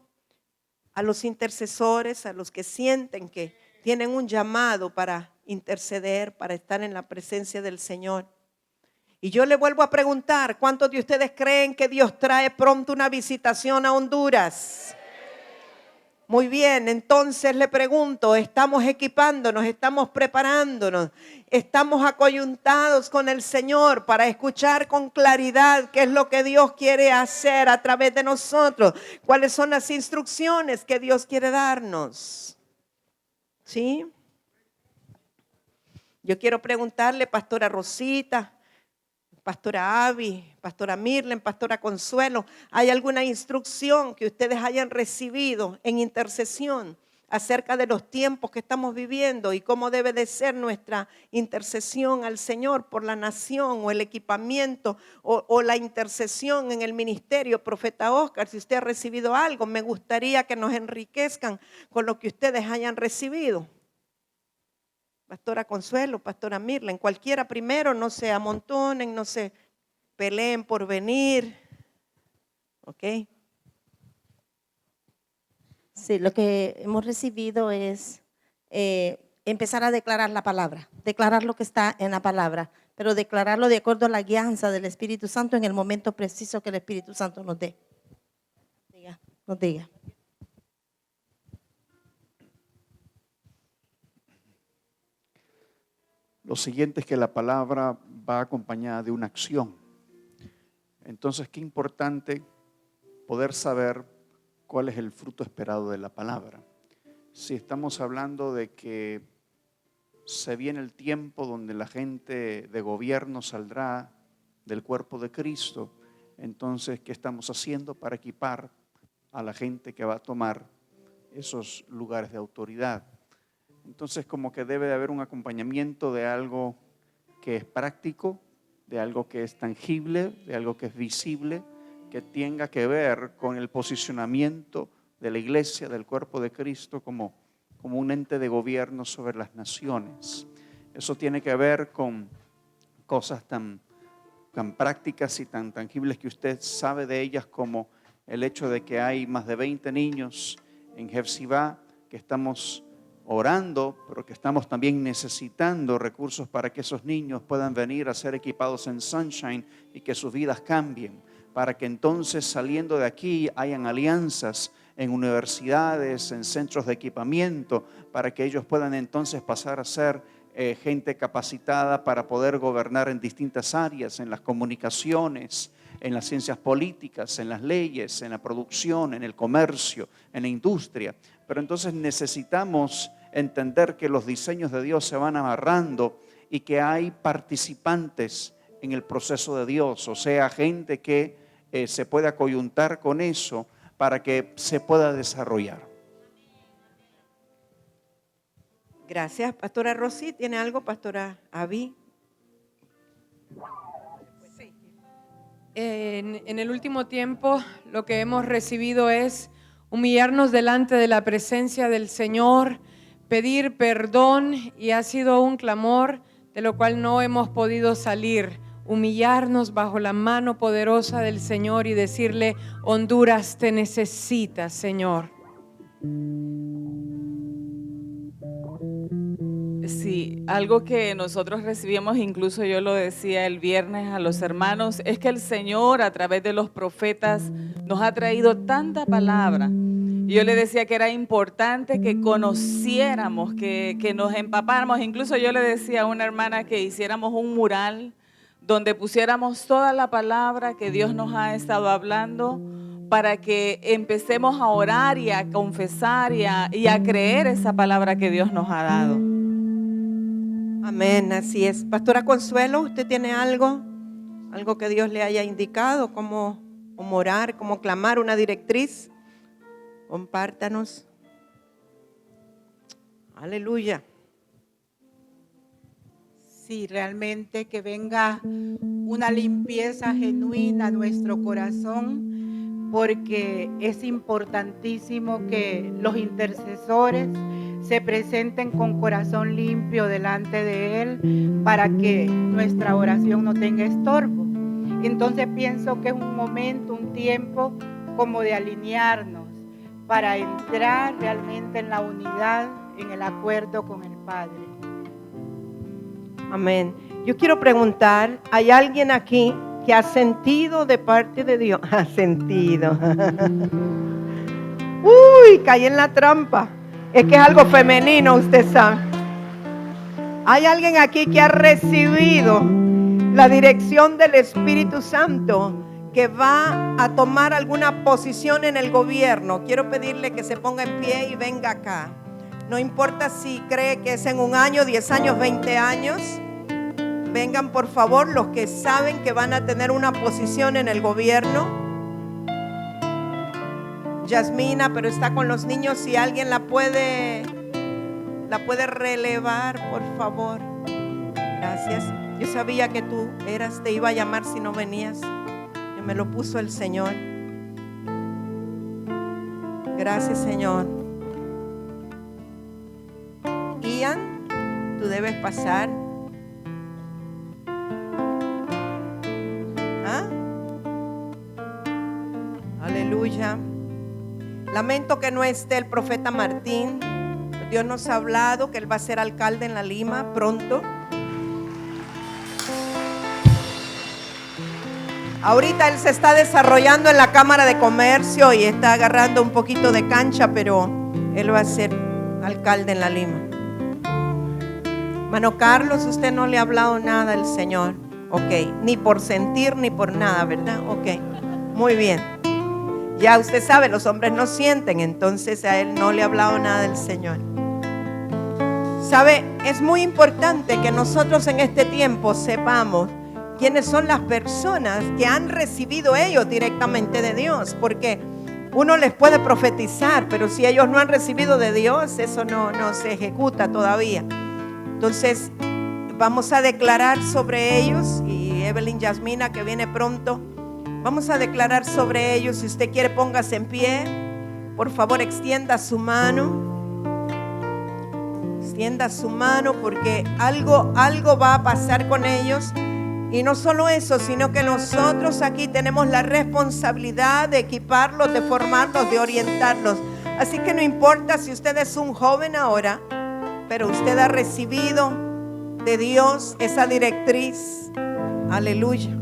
Speaker 1: a los intercesores, a los que sienten que tienen un llamado para interceder, para estar en la presencia del Señor. Y yo le vuelvo a preguntar, ¿cuántos de ustedes creen que Dios trae pronto una visitación a Honduras? Muy bien, entonces le pregunto, ¿estamos equipándonos, estamos preparándonos, estamos acoyuntados con el Señor para escuchar con claridad qué es lo que Dios quiere hacer a través de nosotros? ¿Cuáles son las instrucciones que Dios quiere darnos? ¿Sí? Yo quiero preguntarle, Pastora Rosita, Pastora Avi, Pastora Mirlen, Pastora Consuelo, ¿hay alguna instrucción que ustedes hayan recibido en intercesión acerca de los tiempos que estamos viviendo y cómo debe de ser nuestra intercesión al Señor por la nación o el equipamiento o la intercesión en el ministerio. Profeta Oscar, si usted ha recibido algo, me gustaría que nos enriquezcan con lo que ustedes hayan recibido. Pastora Consuelo, Pastora Mirlen, cualquiera primero, no se amontonen, no se peleen por venir. ¿Ok?
Speaker 2: Sí, lo que hemos recibido es empezar a declarar la palabra, declarar lo que está en la palabra, pero declararlo de acuerdo a la guianza del Espíritu Santo en el momento preciso que el Espíritu Santo nos dé. Nos diga.
Speaker 3: Lo siguiente es que la palabra va acompañada de una acción. Entonces, qué importante poder saber cuál es el fruto esperado de la palabra. Si estamos hablando de que se viene el tiempo donde la gente de gobierno saldrá del cuerpo de Cristo, entonces, ¿qué estamos haciendo para equipar a la gente que va a tomar esos lugares de autoridad? Entonces, como que debe de haber un acompañamiento de algo que es práctico, de algo que es tangible, de algo que es visible, que tenga que ver con el posicionamiento de la iglesia, del cuerpo de Cristo, como un ente de gobierno sobre las naciones. Eso tiene que ver con cosas tan prácticas y tan tangibles que usted sabe de ellas, como el hecho de que hay más de 20 niños en Hefzibá que estamos orando, pero que estamos también necesitando recursos para que esos niños puedan venir a ser equipados en Sunshine y que sus vidas cambien, para que entonces, saliendo de aquí, hayan alianzas en universidades, en centros de equipamiento, para que ellos puedan entonces pasar a ser gente capacitada para poder gobernar en distintas áreas, en las comunicaciones, en las ciencias políticas, en las leyes, en la producción, en el comercio, en la industria. Pero entonces necesitamos entender que los diseños de Dios se van amarrando y que hay participantes en el proceso de Dios, o sea, gente que se pueda coyuntar con eso para que se pueda desarrollar.
Speaker 1: Gracias. Pastora Rosy, ¿tiene algo? Pastora Abby.
Speaker 4: Sí. En el último tiempo lo que hemos recibido es humillarnos delante de la presencia del Señor, pedir perdón, y ha sido un clamor de lo cual no hemos podido salir. Humillarnos bajo la mano poderosa del Señor y decirle: Honduras te necesita, Señor.
Speaker 5: Sí, algo que nosotros recibimos, incluso yo lo decía el viernes a los hermanos, es que el Señor a través de los profetas nos ha traído tanta palabra. Y yo le decía que era importante que conociéramos, que nos empapáramos. Incluso yo le decía a una hermana que hiciéramos un mural donde pusiéramos toda la palabra que Dios nos ha estado hablando, para que empecemos a orar y a confesar y a creer esa palabra que Dios nos ha dado.
Speaker 1: Amén, así es. Pastora Consuelo, ¿usted tiene algo? Algo que Dios le haya indicado, cómo orar, cómo clamar, una directriz. Compártanos. Aleluya.
Speaker 6: Sí, realmente que venga una limpieza genuina a nuestro corazón, porque es importantísimo que los intercesores se presenten con corazón limpio delante de Él, para que nuestra oración no tenga estorbo. Entonces pienso que es un momento, un tiempo como de alinearnos para entrar realmente en la unidad, en el acuerdo con el Padre.
Speaker 1: Amén. Yo quiero preguntar, ¿hay alguien aquí que ha sentido de parte de Dios? Ha sentido. Uy, caí en la trampa. Es que es algo femenino, usted sabe. ¿Hay alguien aquí que ha recibido la dirección del Espíritu Santo, que va a tomar alguna posición en el gobierno? Quiero pedirle que se ponga en pie y venga acá. No importa si cree que es en 1 año, 10 años, 20 años. Vengan por favor los que saben que van a tener una posición en el gobierno. Yasmina, pero está con los niños. Si alguien la puede relevar, por favor. Gracias. Yo sabía que tú te iba a llamar si no venías. Que me lo puso el Señor. Gracias, Señor. Ian, tú debes pasar. Aleluya. Lamento que no esté el profeta Martín. Dios nos ha hablado que él va a ser alcalde en La Lima pronto. Ahorita él se está desarrollando en la Cámara de Comercio y está agarrando un poquito de cancha, pero él va a ser alcalde en La Lima. Hermano Carlos, usted no le ha hablado nada al Señor. Ok, ni por sentir ni por nada, ¿verdad? Ok, muy bien. Ya usted sabe, los hombres no sienten, entonces a él no le ha hablado nada del Señor. Sabe, es muy importante que nosotros en este tiempo sepamos quiénes son las personas que han recibido ellos directamente de Dios, porque uno les puede profetizar, pero si ellos no han recibido de Dios, eso no se ejecuta todavía. Entonces vamos a declarar sobre ellos, y Evelyn Yasmina que viene pronto, vamos a declarar sobre ellos. Si usted quiere, póngase en pie, por favor, extienda su mano. Extienda su mano, porque algo va a pasar con ellos. Y no solo eso, sino que nosotros aquí tenemos la responsabilidad de equiparlos, de formarlos, de orientarlos. Así que no importa si usted es un joven ahora, pero usted ha recibido de Dios esa directriz. Aleluya.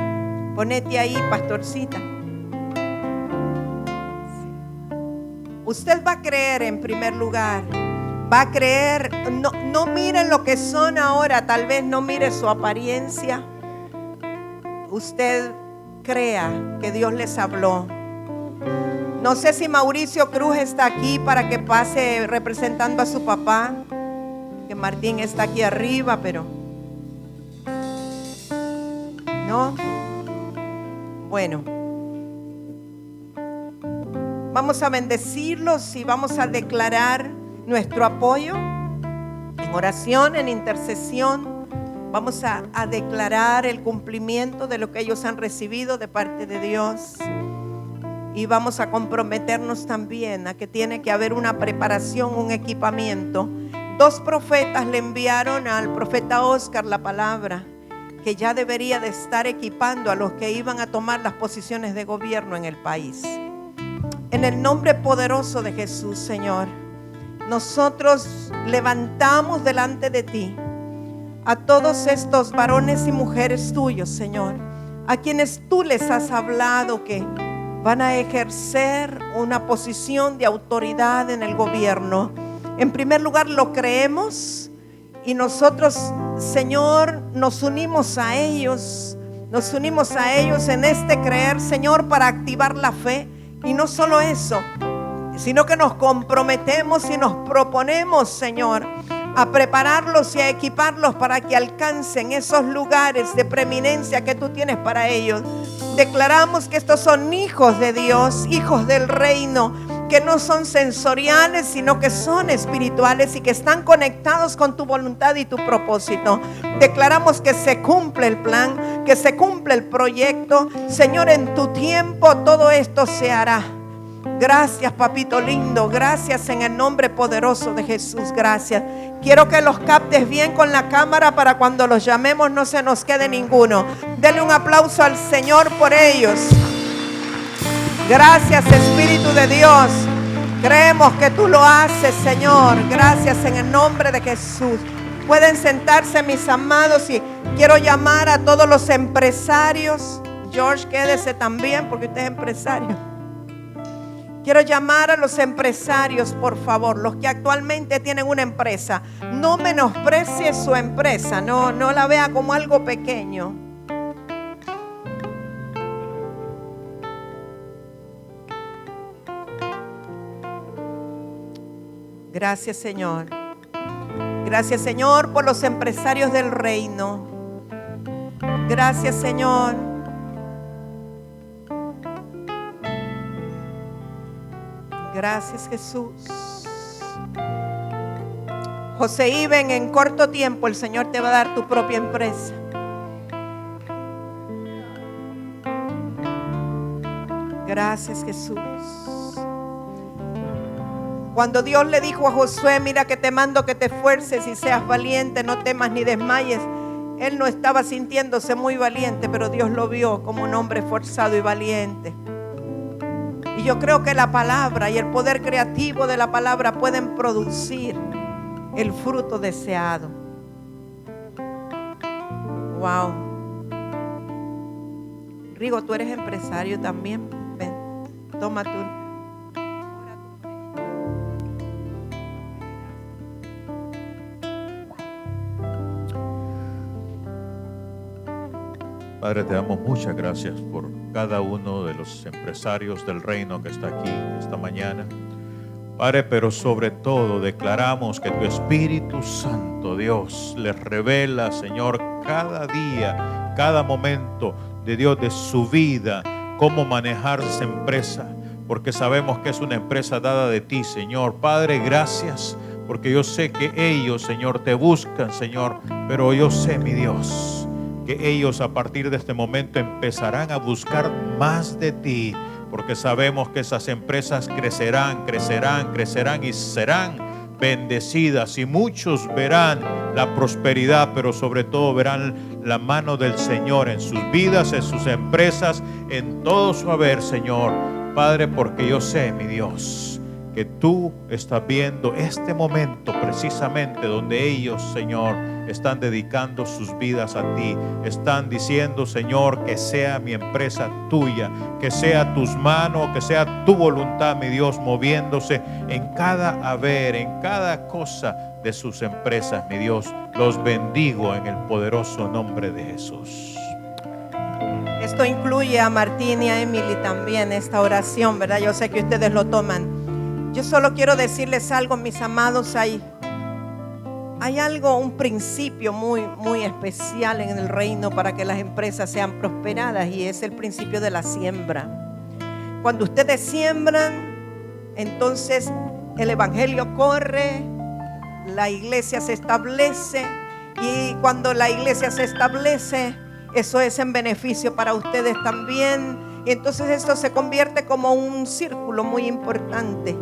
Speaker 1: Ponete ahí, pastorcita. Usted va a creer en primer lugar. Va a creer. No miren lo que son ahora. Tal vez no mire su apariencia. Usted crea que Dios les habló. No sé si Mauricio Cruz está aquí para que pase representando a su papá. Que Martín está aquí arriba, pero no. Bueno, vamos a bendecirlos y vamos a declarar nuestro apoyo en oración, en intercesión. Vamos a declarar el cumplimiento de lo que ellos han recibido de parte de Dios. Y vamos a comprometernos también a que tiene que haber una preparación, un equipamiento. 2 profetas le enviaron al profeta Oscar la palabra, que ya debería de estar equipando a los que iban a tomar las posiciones de gobierno en el país. En el nombre poderoso de Jesús, Señor, nosotros levantamos delante de ti a todos estos varones y mujeres tuyos, Señor, a quienes tú les has hablado que van a ejercer una posición de autoridad en el gobierno. En primer lugar, lo creemos y nosotros, Señor, nos unimos a ellos en este creer, Señor, para activar la fe. Y no solo eso, sino que nos comprometemos y nos proponemos, Señor, a prepararlos y a equiparlos para que alcancen esos lugares de preeminencia que tú tienes para ellos. Declaramos que estos son hijos de Dios, hijos del reino, que no son sensoriales, sino que son espirituales y que están conectados con tu voluntad y tu propósito. Declaramos que se cumple el plan, que se cumple el proyecto. Señor, en tu tiempo todo esto se hará. Gracias, papito lindo. Gracias en el nombre poderoso de Jesús. Gracias. Quiero que los captes bien con la cámara para cuando los llamemos no se nos quede ninguno. Denle un aplauso al Señor por ellos. Gracias, Espíritu de Dios. Creemos que tú lo haces, Señor. Gracias en el nombre de Jesús. Pueden sentarse, mis amados, y quiero llamar a todos los empresarios. George, quédese también porque usted es empresario. Quiero llamar a los empresarios, por favor, los que actualmente tienen una empresa. No menosprecie su empresa, no la vea como algo pequeño. Gracias, Señor. Gracias, Señor, por los empresarios del reino. Gracias, Señor. Gracias, Jesús. José Iben, en corto tiempo el Señor te va a dar tu propia empresa. Gracias, Jesús. Cuando Dios le dijo a Josué, mira que te mando que te esfuerces y seas valiente, no temas ni desmayes, él no estaba sintiéndose muy valiente, pero Dios lo vio como un hombre esforzado y valiente. Y yo creo que la palabra y el poder creativo de la palabra pueden producir el fruto deseado. Wow. Rigo, tú eres empresario también. Ven, toma tu.
Speaker 7: Padre, te damos muchas gracias por cada uno de los empresarios del reino que está aquí esta mañana. Padre, pero sobre todo declaramos que tu Espíritu Santo, Dios, les revela, Señor, cada día, cada momento de Dios, de su vida, cómo manejar esa empresa, porque sabemos que es una empresa dada de ti, Señor. Padre, gracias, porque yo sé que ellos, Señor, te buscan, Señor, pero yo sé, mi Dios, que ellos a partir de este momento empezarán a buscar más de ti, porque sabemos que esas empresas crecerán y serán bendecidas, y muchos verán la prosperidad, pero sobre todo verán la mano del Señor en sus vidas, en sus empresas, en todo su haber, Señor. Padre, porque yo sé, mi Dios, que tú estás viendo este momento precisamente donde ellos, Señor, están dedicando sus vidas a ti. Están diciendo, Señor, que sea mi empresa tuya, que sea tus manos, que sea tu voluntad, mi Dios, moviéndose en cada haber, en cada cosa de sus empresas, mi Dios. Los bendigo en el poderoso nombre de Jesús.
Speaker 1: Esto incluye a Martín y a Emily también, esta oración, ¿verdad? Yo sé que ustedes lo toman. Yo solo quiero decirles algo, mis amados, hay algo, un principio muy especial en el reino para que las empresas sean prosperadas, y es el principio de la siembra. Cuando ustedes siembran, entonces el evangelio corre, la iglesia se establece, y cuando la iglesia se establece, eso es en beneficio para ustedes también, y entonces esto se convierte como un círculo muy importante.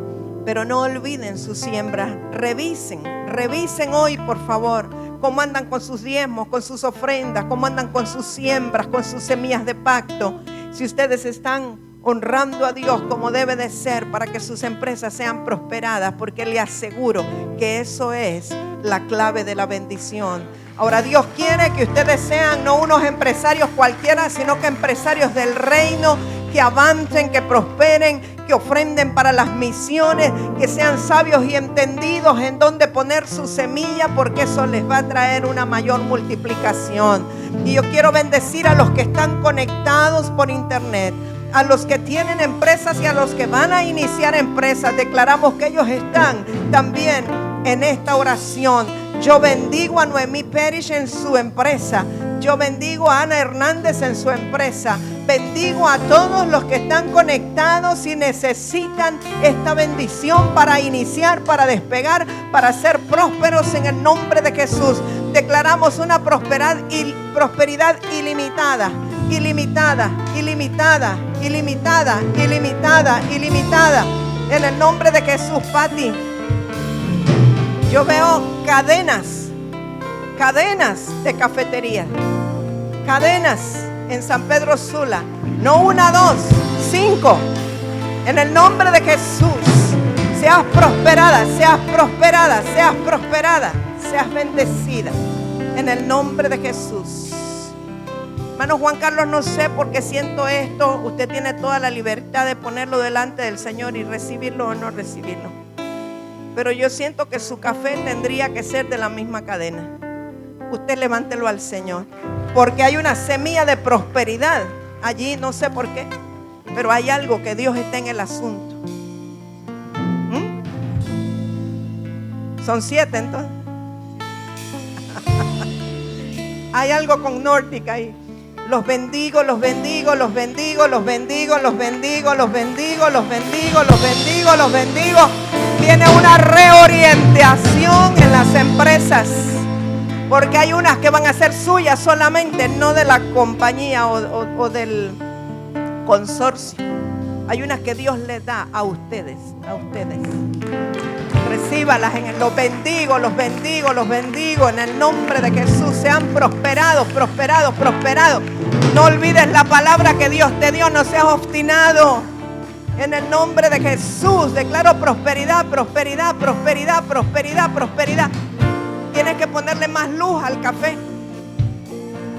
Speaker 1: Pero no olviden su siembra. Revisen hoy, por favor, cómo andan con sus diezmos, con sus ofrendas, cómo andan con sus siembras, con sus semillas de pacto. Si ustedes están honrando a Dios como debe de ser para que sus empresas sean prosperadas, porque le aseguro que eso es la clave de la bendición. Ahora, Dios quiere que ustedes sean no unos empresarios cualquiera, sino que empresarios del reino, que avancen, que prosperen, que ofrenden para las misiones, que sean sabios y entendidos en dónde poner su semilla, porque eso les va a traer una mayor multiplicación. Y yo quiero bendecir a los que están conectados por internet, a los que tienen empresas y a los que van a iniciar empresas. Declaramos que ellos están también en esta oración. Yo bendigo a Noemí Perish en su empresa. Yo bendigo a Ana Hernández en su empresa. Bendigo a todos los que están conectados y necesitan esta bendición para iniciar, para despegar, para ser prósperos en el nombre de Jesús. Declaramos una prosperidad ilimitada, ilimitada, ilimitada, ilimitada, ilimitada, ilimitada. En el nombre de Jesús, Pati. Yo veo cadenas de cafetería, cadenas en San Pedro Sula, no 1, 2, 5. En el nombre de Jesús, seas prosperada, seas prosperada, seas prosperada, seas bendecida. En el nombre de Jesús. Hermano Juan Carlos, no sé por qué siento esto. Usted tiene toda la libertad de ponerlo delante del Señor y recibirlo o no recibirlo. Pero yo siento que su café tendría que ser de la misma cadena. Usted levántelo al Señor, porque hay una semilla de prosperidad allí, no sé por qué, pero hay algo que Dios está en el asunto. Son 7 entonces. Hay algo con Nórtica ahí. Los bendigo, los bendigo, los bendigo, los bendigo, los bendigo, los bendigo, los bendigo, los bendigo, los bendigo. Viene una reorientación en las empresas, porque hay unas que van a ser suyas solamente, no de la compañía o del consorcio. Hay unas que Dios les da a ustedes, a ustedes. Recíbalas, los bendigo, los bendigo, los bendigo en el nombre de Jesús. Sean prosperados, prosperados, prosperados. No olvides la palabra que Dios te dio, no seas obstinado. En el nombre de Jesús declaro prosperidad, prosperidad, prosperidad, prosperidad, prosperidad. Tienes que ponerle más luz al café,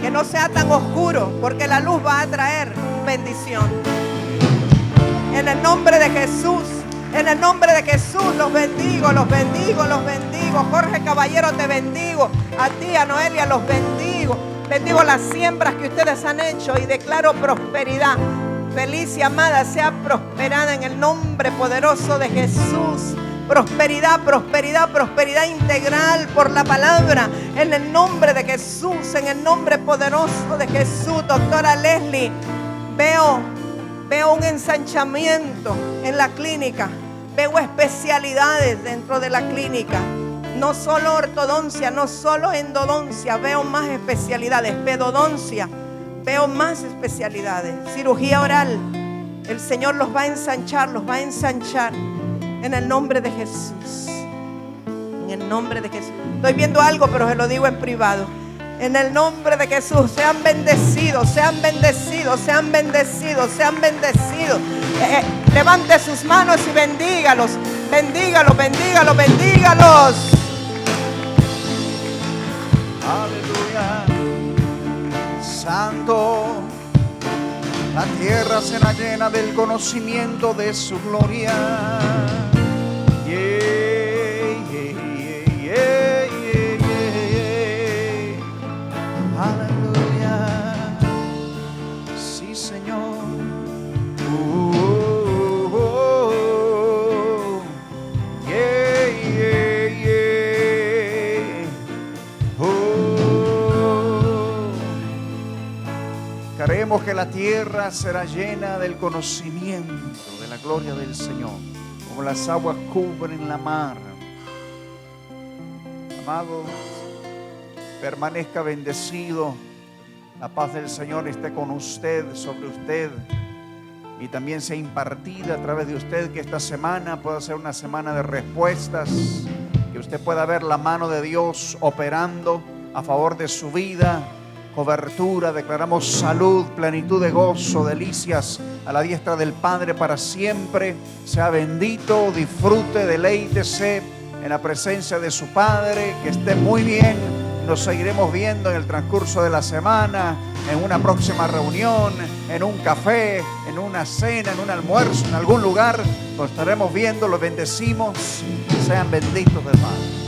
Speaker 1: que no sea tan oscuro, porque la luz va a traer bendición. En el nombre de Jesús, en el nombre de Jesús, los bendigo, los bendigo, los bendigo. Jorge Caballero, te bendigo. A ti, a Noelia, los bendigo. Bendigo las siembras que ustedes han hecho y declaro prosperidad. Felicia, amada, sea prosperada en el nombre poderoso de Jesús. Prosperidad, prosperidad, prosperidad integral por la palabra. En el nombre de Jesús, en el nombre poderoso de Jesús. Doctora Leslie, veo un ensanchamiento en la clínica. Veo especialidades dentro de la clínica. No solo ortodoncia, no solo endodoncia. Veo más especialidades. Pedodoncia. Veo más especialidades. Cirugía oral. El Señor los va a ensanchar, los va a ensanchar. En el nombre de Jesús. En el nombre de Jesús. Estoy viendo algo, pero se lo digo en privado. En el nombre de Jesús, sean bendecidos, sean bendecidos, sean bendecidos, sean bendecidos. Levante sus manos y bendígalos, bendígalos, bendígalos, bendígalos.
Speaker 3: Aleluya. Santo, la tierra será llena del conocimiento de su gloria. Aleluya. Sí, Señor. Creemos que la tierra será llena del conocimiento de la gloria del Señor, como las aguas cubren la mar. Amado, permanezca bendecido. La paz del Señor esté con usted, sobre usted, y también sea impartida a través de usted, que esta semana pueda ser una semana de respuestas, que usted pueda ver la mano de Dios operando a favor de su vida. Cobertura, declaramos salud, plenitud de gozo, delicias a la diestra del Padre para siempre. Sea bendito, disfrute, deleítese en la presencia de su Padre, que esté muy bien. Nos seguiremos viendo en el transcurso de la semana, en una próxima reunión, en un café, en una cena, en un almuerzo, en algún lugar. Nos estaremos viendo, los bendecimos. Sean benditos del Padre.